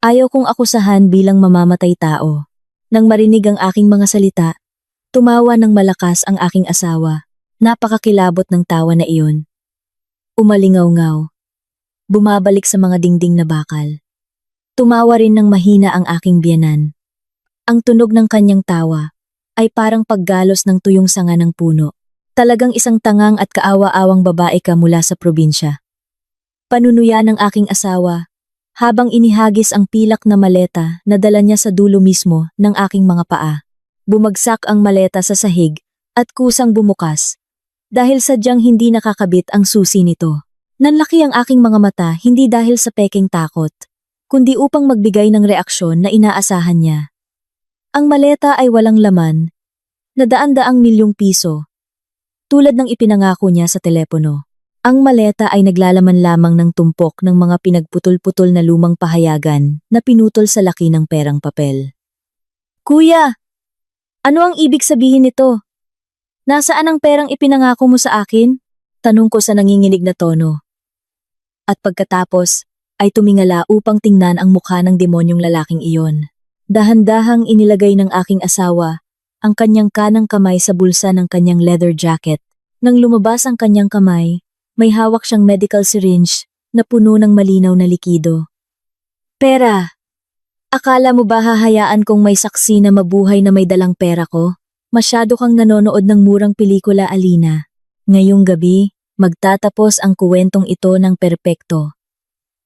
Ayaw kong akusahan bilang mamamatay tao. Nang marinig ang aking mga salita, tumawa ng malakas ang aking asawa. Napakakilabot ng tawa na iyon. Umalingaw-ngaw. Bumabalik sa mga dingding na bakal. Tumawa rin ng mahina ang aking biyenan. Ang tunog ng kanyang tawa ay parang paggalos ng tuyong sanga ng puno. Talagang isang tangang at kaawa-awang babae ka mula sa probinsya. Panunuya ng aking asawa habang inihagis ang pilak na maleta na dala niya sa dulo mismo ng aking mga paa. Bumagsak ang maleta sa sahig at kusang bumukas dahil sadyang hindi nakakabit ang susi nito. Nanlaki ang aking mga mata hindi dahil sa peking takot, kundi upang magbigay ng reaksyon na inaasahan niya. Ang maleta ay walang laman, na daan-daang milyong piso, tulad ng ipinangako niya sa telepono. Ang maleta ay naglalaman lamang ng tumpok ng mga pinagputol-putol na lumang pahayagan na pinutol sa laki ng perang papel. Kuya! Ano ang ibig sabihin nito? Nasaan ang perang ipinangako mo sa akin? Tanong ko sa nanginginig na tono. At pagkatapos ay tumingala upang tingnan ang mukha ng demonyong lalaking iyon. Dahan-dahang inilagay ng aking asawa ang kanyang kanang kamay sa bulsa ng kanyang leather jacket. Nang lumabas ang kanyang kamay, may hawak siyang medical syringe na puno ng malinaw na likido. Pera! Akala mo ba hahayaan kong may saksi na mabuhay na may dalang pera ko? Masyado kang nanonood ng murang pelikula, Alina. Ngayong gabi, magtatapos ang kuwentong ito ng perpekto.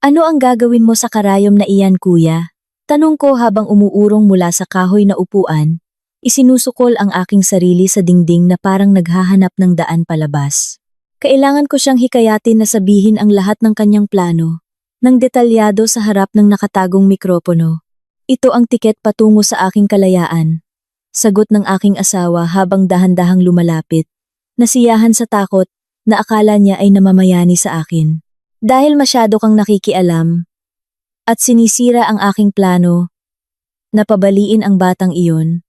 Ano ang gagawin mo sa karayom na iyan, kuya? Tanong ko habang umuurong mula sa kahoy na upuan. Isinusukol ang aking sarili sa dingding na parang naghahanap ng daan palabas. Kailangan ko siyang hikayatin na sabihin ang lahat ng kanyang plano, ng detalyado sa harap ng nakatagong mikropono. Ito ang tiket patungo sa aking kalayaan. Sagot ng aking asawa habang dahan-dahang lumalapit. Nasiyahan sa takot na akala niya ay namamayani sa akin. Dahil masyado kang nakikialam at sinisira ang aking plano, napabaliin ang batang iyon,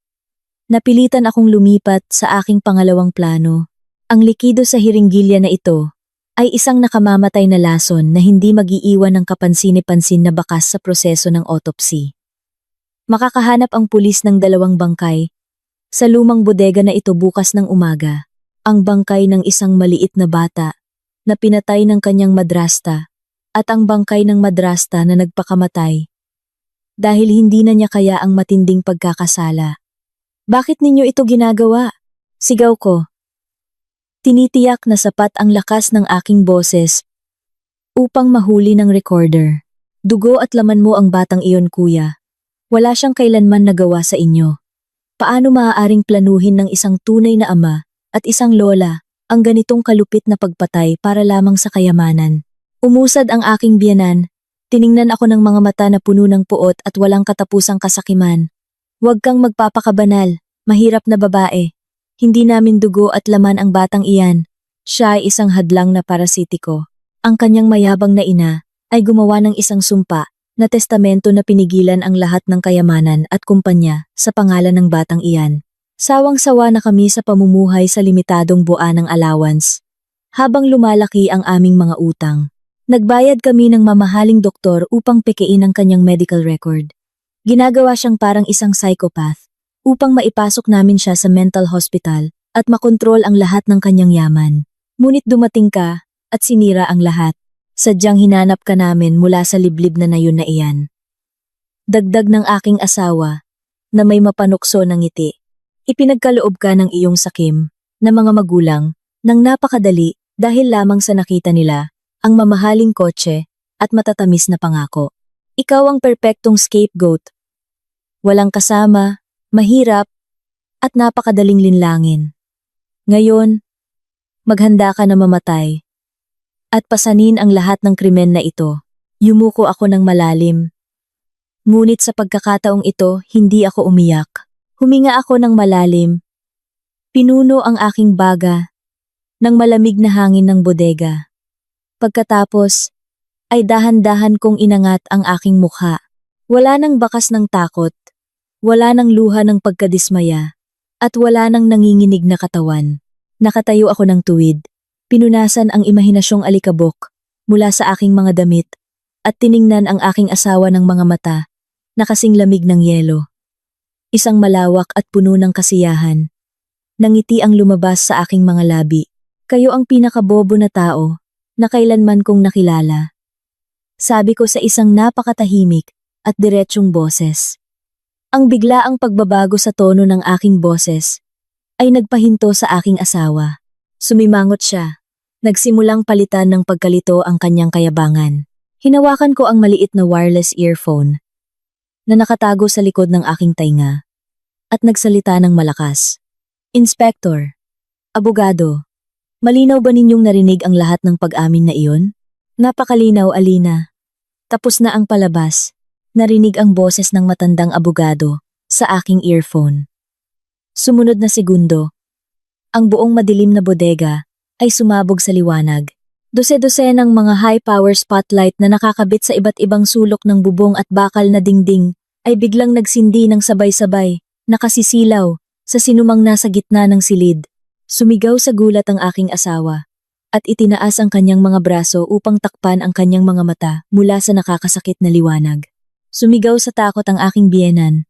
Napilitan akong lumipat sa aking pangalawang plano. Ang likido sa hiringgilya na ito ay isang nakamamatay na lason na hindi mag-iiwan ng kapansin-pansin na bakas sa proseso ng autopsy. Makakahanap ang pulis ng 2 bangkay sa lumang bodega na ito bukas ng umaga. Ang bangkay ng isang maliit na bata na pinatay ng kanyang madrasta at ang bangkay ng madrasta na nagpakamatay dahil hindi na niya kaya ang matinding pagkakasala. Bakit ninyo ito ginagawa? Sigaw ko. Tinitiyak na sapat ang lakas ng aking boses upang mahuli ng recorder. Dugo at laman mo ang batang iyon, kuya. Wala siyang kailanman nagawa sa inyo. Paano maaaring planuhin ng isang tunay na ama at isang lola ang ganitong kalupit na pagpatay para lamang sa kayamanan? Umusad ang aking biyenan. Tiningnan ako ng mga mata na puno ng puot at walang katapusang kasakiman. Huwag kang magpapakabanal, mahirap na babae. Hindi namin dugo at laman ang batang iyan. Siya ay isang hadlang na parasitiko. Ang kanyang mayabang na ina ay gumawa ng isang sumpa na testamento na pinigilan ang lahat ng kayamanan at kumpanya sa pangalan ng batang iyan. Sawang-sawa na kami sa pamumuhay sa limitadong buwan ng allowance. Habang lumalaki ang aming mga utang, nagbayad kami ng mamahaling doktor upang pekein ang kanyang medical record. Ginagawa siyang parang isang psychopath upang maipasok namin siya sa mental hospital at makontrol ang lahat ng kanyang yaman. Ngunit dumating ka at sinira ang lahat. Sadyang hinanap ka namin mula sa liblib na nayon na iyan. Dagdag ng aking asawa na may mapanukso ng ngiti. Ipinagkaloob ka ng iyong sakim na mga magulang nang napakadali dahil lamang sa nakita nila ang mamahaling kotse at matatamis na pangako. Ikaw ang perpektong scapegoat. Walang kasama, mahirap, at napakadaling linlangin. Ngayon, maghanda ka na mamatay at pasanin ang lahat ng krimen na ito. Yumuko ako ng malalim. Ngunit sa pagkakataong ito, hindi ako umiyak. Huminga ako ng malalim. Pinuno ang aking baga ng malamig na hangin ng bodega. Pagkatapos, ay dahan-dahan kong inangat ang aking mukha. Wala nang bakas ng takot, wala nang luha ng pagkadismaya, at wala nang nanginginig na katawan. Nakatayo ako ng tuwid. Pinunasan ang imahinasyong alikabok mula sa aking mga damit at tiningnan ang aking asawa ng mga mata na kasing lamig ng yelo. Isang malawak at puno ng kasiyahan. Nangiti ang lumabas sa aking mga labi. Kayo ang pinakabobo na tao na kailanman kong nakilala. Sabi ko sa isang napakatahimik at diretsyong boses. Ang biglaang pagbabago sa tono ng aking boses ay nagpahinto sa aking asawa. Sumimangot siya. Nagsimulang palitan ng pagkalito ang kanyang kayabangan. Hinawakan ko ang maliit na wireless earphone na nakatago sa likod ng aking tainga at nagsalita ng malakas. Inspector, abogado, malinaw ba ninyong narinig ang lahat ng pag-amin na iyon? Napakalinaw, Alina. Tapos na ang palabas. Narinig ang boses ng matandang abogado sa aking earphone. Sumunod na segundo, ang buong madilim na bodega ay sumabog sa liwanag. Dose-dose ng mga high-power spotlight na nakakabit sa iba't ibang sulok ng bubong at bakal na dingding ay biglang nagsindi ng sabay-sabay, nakasisilaw sa sinumang nasa gitna ng silid. Sumigaw sa gulat ang aking asawa at itinaas ang kanyang mga braso upang takpan ang kanyang mga mata mula sa nakakasakit na liwanag. Sumigaw sa takot ang aking biyenan,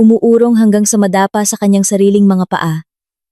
umuurong hanggang sa madapa sa kanyang sariling mga paa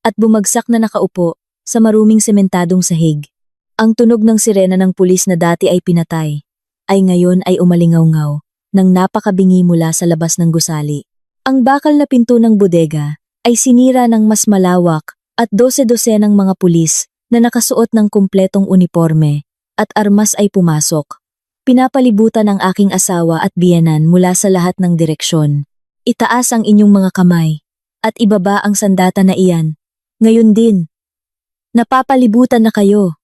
at bumagsak na nakaupo sa maruming sementadong sahig. Ang tunog ng sirena ng pulis na dati ay pinatay, ay ngayon ay umalingaw-ngaw nang napakabingi mula sa labas ng gusali. Ang bakal na pinto ng bodega ay sinira ng mas malawak at dose-dose ng mga pulis na nakasuot ng kumpletong uniforme at armas ay pumasok. Pinapalibutan ang aking asawa at biyenan mula sa lahat ng direksyon. Itaas ang inyong mga kamay at ibaba ang sandata na iyan. Ngayon din. Napapalibutan na kayo.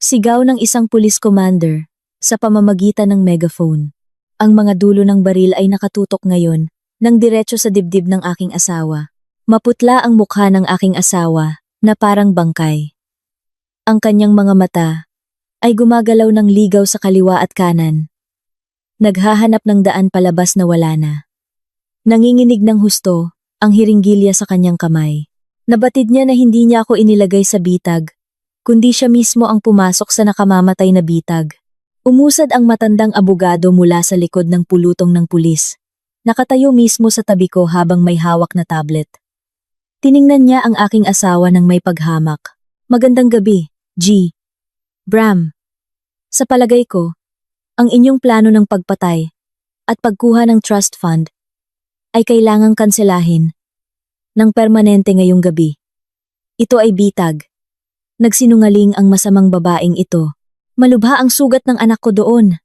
Sigaw ng isang police commander sa pamamagitan ng megaphone. Ang mga dulo ng baril ay nakatutok ngayon ng diretso sa dibdib ng aking asawa. Maputla ang mukha ng aking asawa na parang bangkay. Ang kanyang mga mata ay gumagalaw ng ligaw sa kaliwa at kanan. Naghahanap ng daan palabas na wala na. Nanginginig ng husto ang hiringgilya sa kanyang kamay. Nabatid niya na hindi niya ako inilagay sa bitag, kundi siya mismo ang pumasok sa nakamamatay na bitag. Umusad ang matandang abogado mula sa likod ng pulutong ng pulis. Nakatayo mismo sa tabi ko habang may hawak na tablet. Tiningnan niya ang aking asawa ng may paghamak. Magandang gabi, G. Bram. Sa palagay ko, ang inyong plano ng pagpatay at pagkuha ng trust fund ay kailangang kanselahin ng permanente ngayong gabi. Ito ay bitag. Nagsinungaling ang masamang babaeng ito. Malubha ang sugat ng anak ko doon.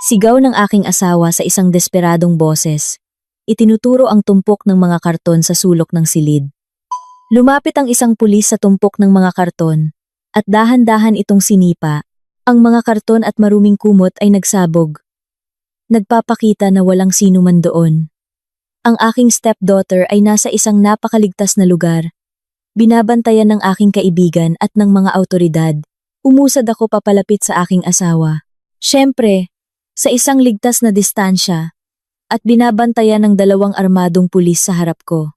Sigaw ng aking asawa sa isang desperadong boses. Itinuturo ang tumpok ng mga karton sa sulok ng silid. Lumapit ang isang pulis sa tumpok ng mga karton at dahan-dahan itong sinipa. Ang mga karton at maruming kumot ay nagsabog. Nagpapakita na walang sino man doon. Ang aking stepdaughter ay nasa isang napakaligtas na lugar. Binabantayan ng aking kaibigan at ng mga awtoridad. Umusad ako papalapit sa aking asawa. Siyempre, sa isang ligtas na distansya at binabantayan ng 2 armadong pulis sa harap ko.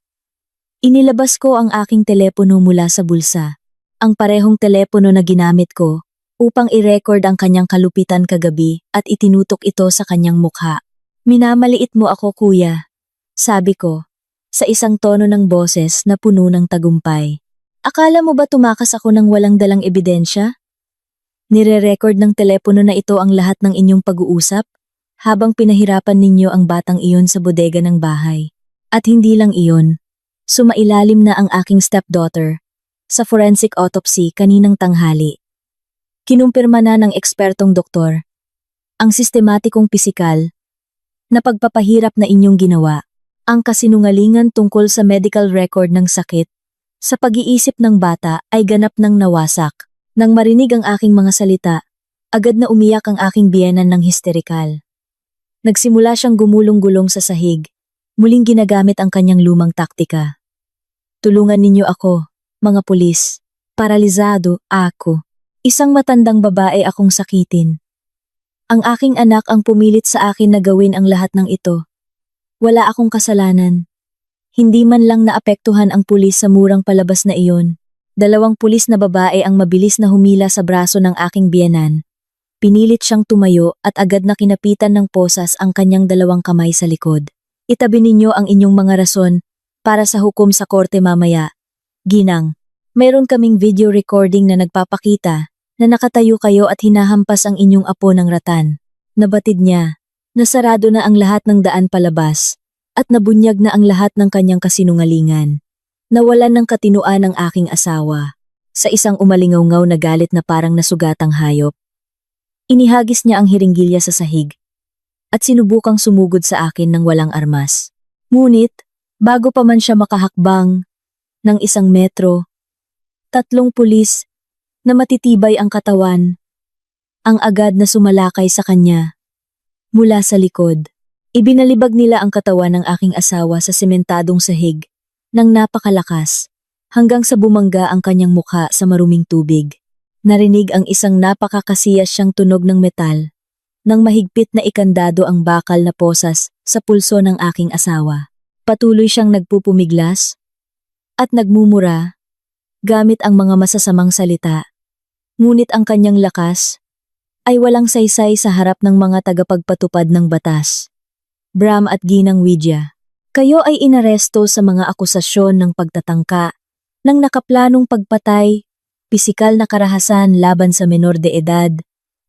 Inilabas ko ang aking telepono mula sa bulsa. Ang parehong telepono na ginamit ko upang i-record ang kanyang kalupitan kagabi at itinutok ito sa kanyang mukha. Minamaliit mo ako, kuya. Sabi ko, sa isang tono ng boses na puno ng tagumpay. Akala mo ba tumakas ako ng walang dalang ebidensya? Nire-record ng telepono na ito ang lahat ng inyong pag-uusap habang pinahirapan ninyo ang batang iyon sa bodega ng bahay. At hindi lang iyon, sumailalim na ang aking stepdaughter sa forensic autopsy kaninang tanghali. Kinumpirma na ng ekspertong doktor ang sistematikong pisikal na pagpapahirap na inyong ginawa, ang kasinungalingan tungkol sa medical record ng sakit sa pag-iisip ng bata ay ganap ng nawasak. Nang marinig ang aking mga salita, agad na umiyak ang aking biyenan ng histerikal. Nagsimula siyang gumulong-gulong sa sahig, muling ginagamit ang kanyang lumang taktika. Tulungan ninyo ako, mga pulis. Paralizado ako. Isang matandang babae akong sakitin. Ang aking anak ang pumilit sa akin na gawin ang lahat ng ito. Wala akong kasalanan. Hindi man lang naapektuhan ang pulis sa murang palabas na iyon. 2 pulis na babae ang mabilis na humila sa braso ng aking biyenan. Pinilit siyang tumayo at agad na kinapitan ng posas ang kanyang 2 kamay sa likod. Itabi ninyo ang inyong mga rason para sa hukom sa korte mamaya. Ginang, mayroon kaming video recording na nagpapakita na nakatayo kayo at hinahampas ang inyong apo ng ratan. Nabatid niya, nasarado na ang lahat ng daan palabas at nabunyag na ang lahat ng kanyang kasinungalingan. Nawalan ng katinuan ang aking asawa sa isang umalingaw-ngaw na galit na parang nasugatang hayop. Inihagis niya ang hiringgilya sa sahig at sinubukang sumugod sa akin ng walang armas. Ngunit, bago pa man siya makahakbang ng 1 metro, 3 pulis na matitibay ang katawan ang agad na sumalakay sa kanya. Mula sa likod, ibinalibag nila ang katawan ng aking asawa sa sementadong sahig nang napakalakas, hanggang sa bumangga ang kanyang mukha sa maruming tubig. Narinig ang isang napakakasiyas siyang tunog ng metal, nang mahigpit na ikandado ang bakal na posas sa pulso ng aking asawa. Patuloy siyang nagpupumiglas at nagmumura, gamit ang mga masasamang salita. Ngunit ang kanyang lakas ay walang saysay sa harap ng mga tagapagpatupad ng batas. Bram at Ginang Widya, kayo ay inaresto sa mga akusasyon ng pagtatangka, ng nakaplanong pagpatay, pisikal na karahasan laban sa menor de edad,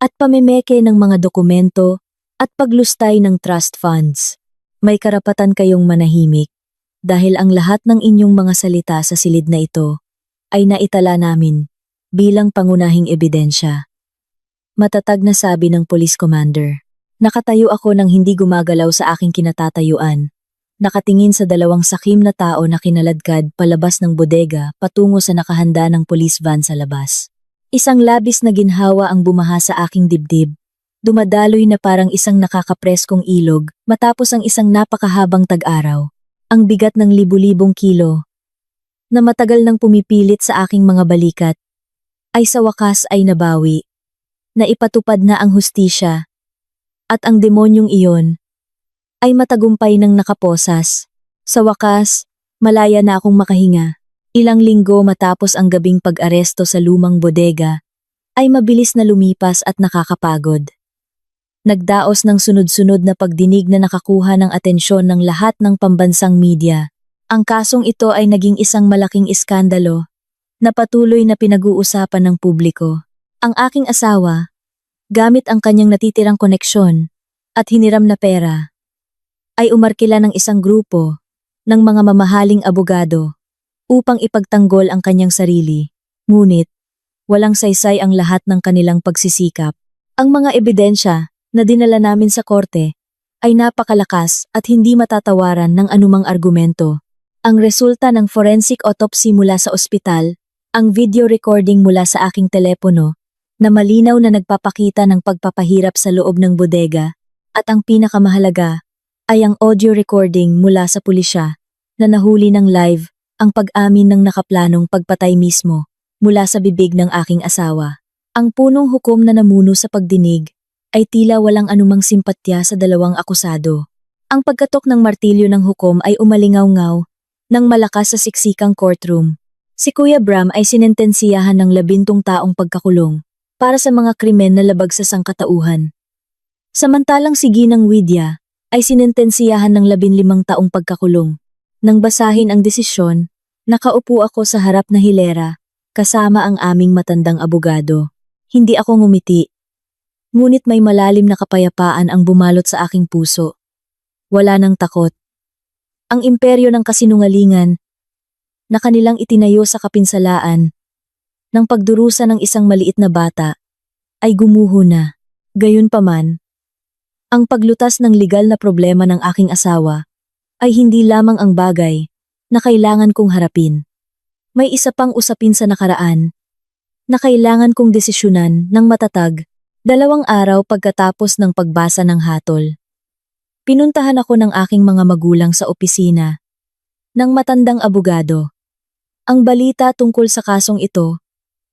at pamemeke ng mga dokumento at paglustay ng trust funds. May karapatan kayong manahimik dahil ang lahat ng inyong mga salita sa silid na ito ay naitala namin bilang pangunahing ebidensya. Matatag na sabi ng police commander. Nakatayo ako nang hindi gumagalaw sa aking kinatatayuan. Nakatingin sa 2 sakim na tao na kinaladkad palabas ng bodega patungo sa nakahanda ng police van sa labas. Isang labis na ginhawa ang bumaha sa aking dibdib. Dumadaloy na parang isang nakakapreskong ilog matapos ang isang napakahabang tag-araw. Ang bigat ng libu-libong kilo na matagal nang pumipilit sa aking mga balikat ay sa wakas ay nabawi. Naipatupad na ang hustisya at ang demonyong iyon ay matagumpay ng nakaposas. Sa wakas, Malaya na akong makahinga. Ilang linggo matapos ang gabing pag-aresto sa lumang bodega, ay mabilis na lumipas at nakakapagod. Nagdaos ng sunod-sunod na pagdinig na nakakuha ng atensyon ng lahat ng pambansang media. Ang kasong ito ay naging isang malaking iskandalo na patuloy na pinag-uusapan ng publiko. Ang aking asawa, gamit ang kanyang natitirang koneksyon at hiniram na pera, ay umarkila ng isang grupo ng mga mamahaling abogado upang ipagtanggol ang kanyang sarili. Ngunit, walang saysay ang lahat ng kanilang pagsisikap. Ang mga ebidensya na dinala namin sa korte ay napakalakas at hindi matatawaran ng anumang argumento. Ang resulta ng forensic autopsy mula sa ospital, ang video recording mula sa aking telepono, na malinaw na nagpapakita ng pagpapahirap sa loob ng bodega, at ang pinakamahalaga ay ang audio recording mula sa pulisya na nahuli ng live ang pag-amin ng nakaplanong pagpatay mismo mula sa bibig ng aking asawa. Ang punong hukom na namuno sa pagdinig ay tila walang anumang simpatya sa dalawang akusado. Ang pagkatok ng martilyo ng hukom ay umalingaw-ngaw ng malakas sa siksikang courtroom. Si Kuya Bram ay sinentensiyahan ng 12 taong pagkakulong para sa mga krimen na labag sa sangkatauhan. Samantalang si Ginang Widya ay sinentensiyahan ng 15 taong pagkakulong. Nang basahin ang desisyon, nakaupo ako sa harap na hilera kasama ang aming matandang abogado. Hindi ako ngumiti. Ngunit may malalim na kapayapaan ang bumalot sa aking puso. Wala nang takot. Ang imperyo ng kasinungalingan na kanilang itinayo sa kapinsalaan ng pagdurusa ng isang maliit na bata ay gumuho na. Gayunpaman, ang paglutas ng legal na problema ng aking asawa ay hindi lamang ang bagay na kailangan kong harapin. May isa pang usapin sa nakaraan na kailangan kong desisyonan ng matatag 2 araw pagkatapos ng pagbasa ng hatol. Pinuntahan ako ng aking mga magulang sa opisina ng matandang abogado. Ang balita tungkol sa kasong ito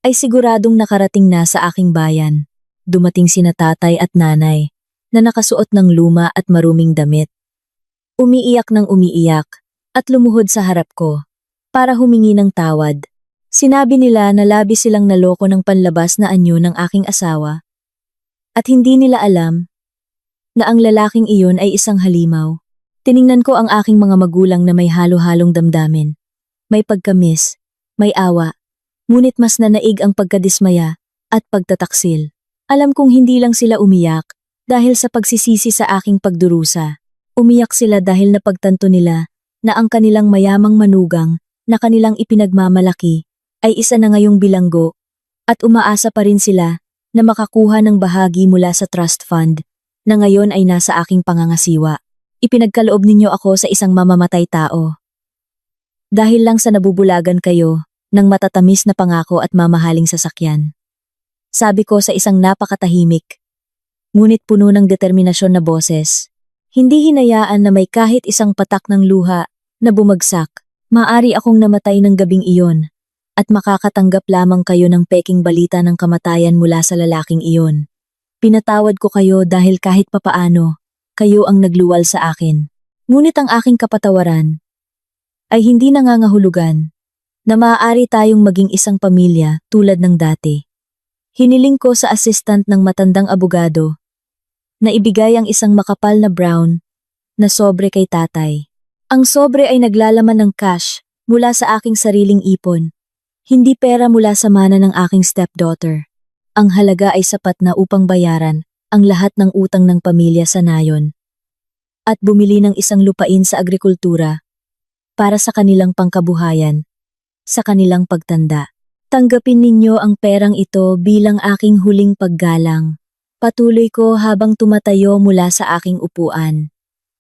ay siguradong nakarating na sa aking bayan. Dumating sina tatay at nanay na nakasuot ng luma at maruming damit. Umiiyak ng umiiyak at lumuhod sa harap ko para humingi ng tawad. Sinabi nila na labis silang naloko ng panlabas na anyo ng aking asawa at hindi nila alam na ang lalaking iyon ay isang halimaw. Tiningnan ko ang aking mga magulang na may halo-halong damdamin. May pagkamis, may awa, ngunit mas nanaig ang pagkadismaya at pagtataksil. Alam kong hindi lang sila umiyak dahil sa pagsisisi sa aking pagdurusa. Umiyak sila dahil napagtanto nila na ang kanilang mayamang manugang na kanilang ipinagmamalaki ay isa na ngayong bilanggo at umaasa pa rin sila na makakuha ng bahagi mula sa trust fund na ngayon ay nasa aking pangangasiwa. Ipinagkaloob ninyo ako sa isang mamamatay tao. Dahil lang sa nabubulagan kayo ng matatamis na pangako at mamahaling sasakyan. Sabi ko sa isang napakatahimik, ngunit puno ng determinasyon na boses. Hindi hinayaan na may kahit isang patak ng luha na bumagsak. Maari akong namatay ng gabing iyon at makakatanggap lamang kayo ng peking balita ng kamatayan mula sa lalaking iyon. Pinatawad ko kayo dahil kahit papaano, kayo ang nagluwal sa akin. Ngunit ang aking kapatawaran ay hindi nangangahulugan na maaari tayong maging isang pamilya tulad ng dati. Hiniling ko sa assistant ng matandang abogado na ibigay ang isang makapal na brown na sobre kay tatay. Ang sobre ay naglalaman ng cash mula sa aking sariling ipon, hindi pera mula sa mana ng aking stepdaughter. Ang halaga ay sapat na upang bayaran ang lahat ng utang ng pamilya sa nayon at bumili ng isang lupain sa agrikultura para sa kanilang pangkabuhayan, sa kanilang pagtanda. Tanggapin ninyo ang perang ito bilang aking huling paggalang. Patuloy ko habang tumatayo mula sa aking upuan.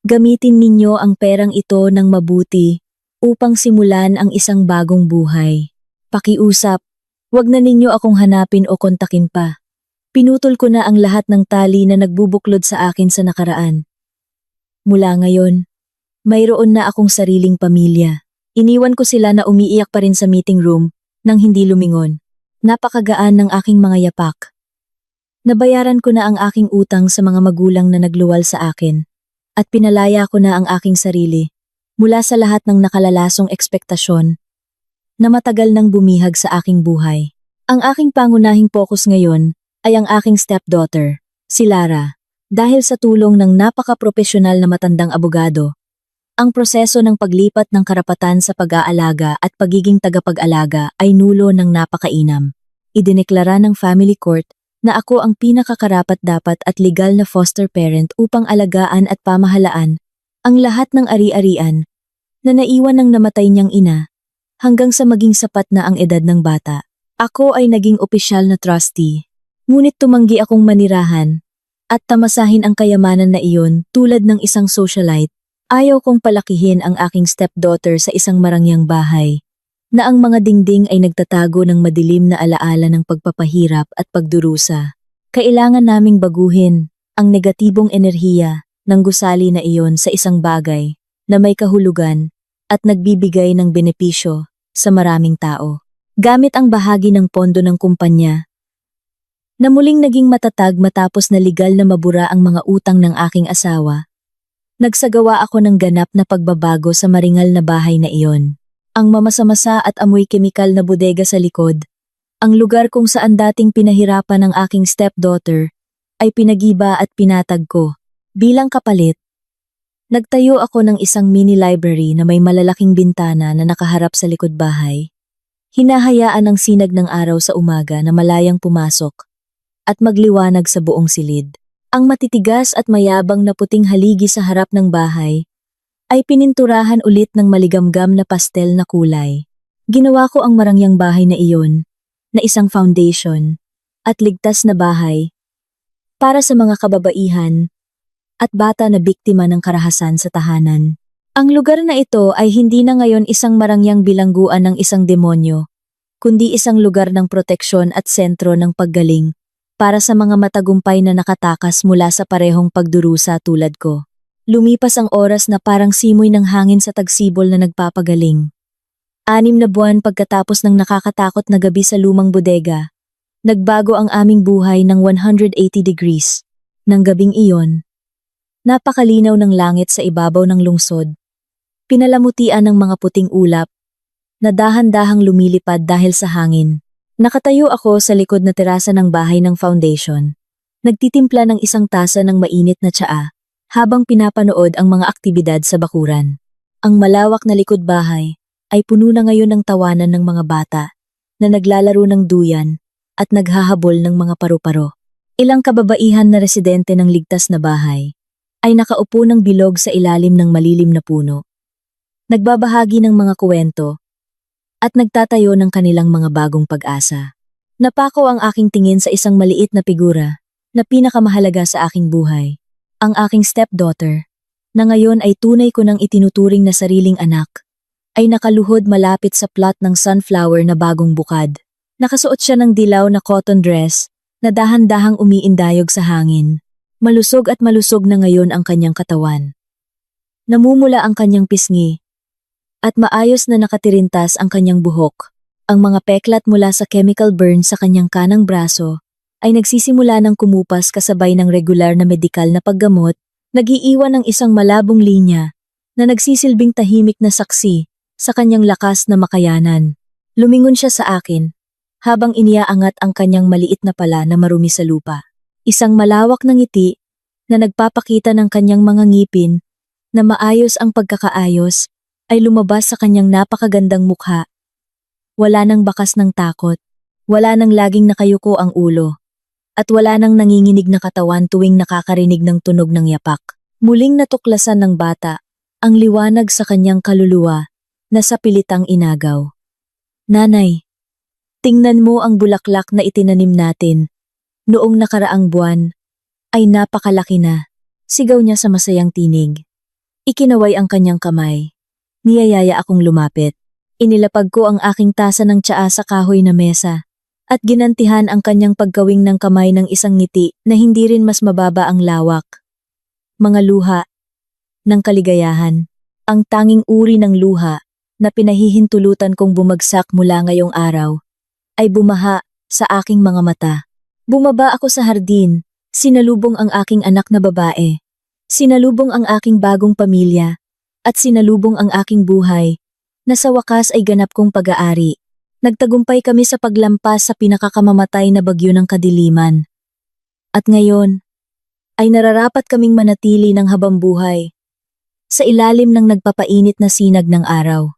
Gamitin ninyo ang perang ito ng mabuti upang simulan ang isang bagong buhay. Pakiusap, wag na ninyo akong hanapin o kontakin pa. Pinutol ko na ang lahat ng tali na nagbubuklod sa akin sa nakaraan. Mula ngayon, mayroon na akong sariling pamilya. Iniwan ko sila na umiiyak pa rin sa meeting room nang hindi lumingon. Napakagaan ng aking mga yapak. Nabayaran ko na ang aking utang sa mga magulang na nagluwal sa akin at pinalaya ko na ang aking sarili mula sa lahat ng nakalalasong ekspektasyon na matagal nang bumihag sa aking buhay. Ang aking pangunahing focus ngayon ay ang aking stepdaughter, si Lara. Dahil sa tulong ng napaka-propesyonal na matandang abogado, ang proseso ng paglipat ng karapatan sa pag-aalaga at pagiging tagapag-alaga ay nulo ng napakainam. Idineklara ng family court na ako ang pinakakarapat-dapat at legal na foster parent upang alagaan at pamahalaan ang lahat ng ari-arian na naiwan ng namatay niyang ina hanggang sa maging sapat na ang edad ng bata. Ako ay naging opisyal na trustee, ngunit tumanggi akong manirahan at tamasahin ang kayamanan na iyon tulad ng isang socialite. Ayaw kong palakihin ang aking stepdaughter sa isang marangyang bahay na ang mga dingding ay nagtatago ng madilim na alaala ng pagpapahirap at pagdurusa. Kailangan naming baguhin ang negatibong enerhiya ng gusali na iyon sa isang bagay na may kahulugan at nagbibigay ng benepisyo sa maraming tao. Gamit ang bahagi ng pondo ng kumpanya na muling naging matatag matapos na legal na mabura ang mga utang ng aking asawa, nagsagawa ako ng ganap na pagbabago sa maringal na bahay na iyon. Ang mamasamasa at amoy kemikal na bodega sa likod, ang lugar kung saan dating pinahirapan ng aking stepdaughter, ay pinagiba at pinatag ko. Bilang kapalit, nagtayo ako ng isang mini library na may malalaking bintana na nakaharap sa likod bahay. Hinahayaan ang sinag ng araw sa umaga na malayang pumasok at magliwanag sa buong silid. Ang matitigas at mayabang na puting haligi sa harap ng bahay ay pininturahan ulit ng maligamgam na pastel na kulay. Ginawa ko ang marangyang bahay na iyon na isang foundation at ligtas na bahay para sa mga kababaihan at bata na biktima ng karahasan sa tahanan. Ang lugar na ito ay hindi na ngayon isang marangyang bilangguan ng isang demonyo, kundi isang lugar ng proteksyon at sentro ng paggaling para sa mga matagumpay na nakatakas mula sa parehong pagdurusa tulad ko. Lumipas ang oras na parang simoy ng hangin sa tagsibol na nagpapagaling. 6 na buwan pagkatapos ng nakakatakot na gabi sa lumang bodega, nagbago ang aming buhay ng 180 degrees. Nang gabing iyon, napakalinaw ng langit sa ibabaw ng lungsod. Pinalamutian ng mga puting ulap na dahan-dahang lumilipad dahil sa hangin. Nakatayo ako sa likod na terasa ng bahay ng foundation. Nagtitimpla ng isang tasa ng mainit na tsaa habang pinapanood ang mga aktibidad sa bakuran. Ang malawak na likod bahay ay puno na ngayon ng tawanan ng mga bata na naglalaro ng duyan at naghahabol ng mga paru-paro. Ilang kababaihan na residente ng ligtas na bahay ay nakaupo ng bilog sa ilalim ng malilim na puno. Nagbabahagi ng mga kuwento at nagtatayo ng kanilang mga bagong pag-asa. Napako ang aking tingin sa isang maliit na figura na pinakamahalaga sa aking buhay. Ang aking stepdaughter, na ngayon ay tunay ko nang itinuturing na sariling anak, ay nakaluhod malapit sa plot ng sunflower na bagong bukad. Nakasuot siya ng dilaw na cotton dress na dahan-dahang umiindayog sa hangin. Malusog at malusog na ngayon ang kanyang katawan. Namumula ang kanyang pisngi at maayos na nakatirintas ang kanyang buhok. Ang mga peklat mula sa chemical burn sa kanyang kanang braso ay nagsisimula ng kumupas kasabay ng regular na medikal na paggamot, nag-iiwan ng isang malabong linya na nagsisilbing tahimik na saksi sa kanyang lakas na makayanan. Lumingon siya sa akin habang iniaangat ang kanyang maliit na pala na marumi sa lupa. Isang malawak na ngiti na nagpapakita ng kanyang mga ngipin na maayos ang pagkakaayos ay lumabas sa kanyang napakagandang mukha. Wala nang bakas ng takot, wala nang laging nakayuko ang ulo, at wala nang nanginginig na katawan tuwing nakakarinig ng tunog ng yapak. Muling natuklasan ng bata ang liwanag sa kanyang kaluluwa na sa pilitang inagaw. Nanay, tingnan mo ang bulaklak na itinanim natin noong nakaraang buwan ay napakalaki na. Sigaw niya sa masayang tinig. Ikinaway ang kanyang kamay. Niyayaya akong lumapit. Inilapag ko ang aking tasa ng tsaa sa kahoy na mesa at ginantihan ang kanyang pagkawing ng kamay ng isang ngiti na hindi rin mas mababa ang lawak. Mga luha ng kaligayahan. Ang tanging uri ng luha na pinahihintulutan kong bumagsak mula ngayong araw ay bumaha sa aking mga mata. Bumaba ako sa hardin, sinalubong ang aking anak na babae, sinalubong ang aking bagong pamilya, at sinalubong ang aking buhay, na sa wakas ay ganap kong pag-aari. Nagtagumpay kami sa paglampas sa pinakakamamatay na bagyo ng kadiliman. At ngayon, ay nararapat kaming manatili ng habang buhay sa ilalim ng nagpapainit na sinag ng araw.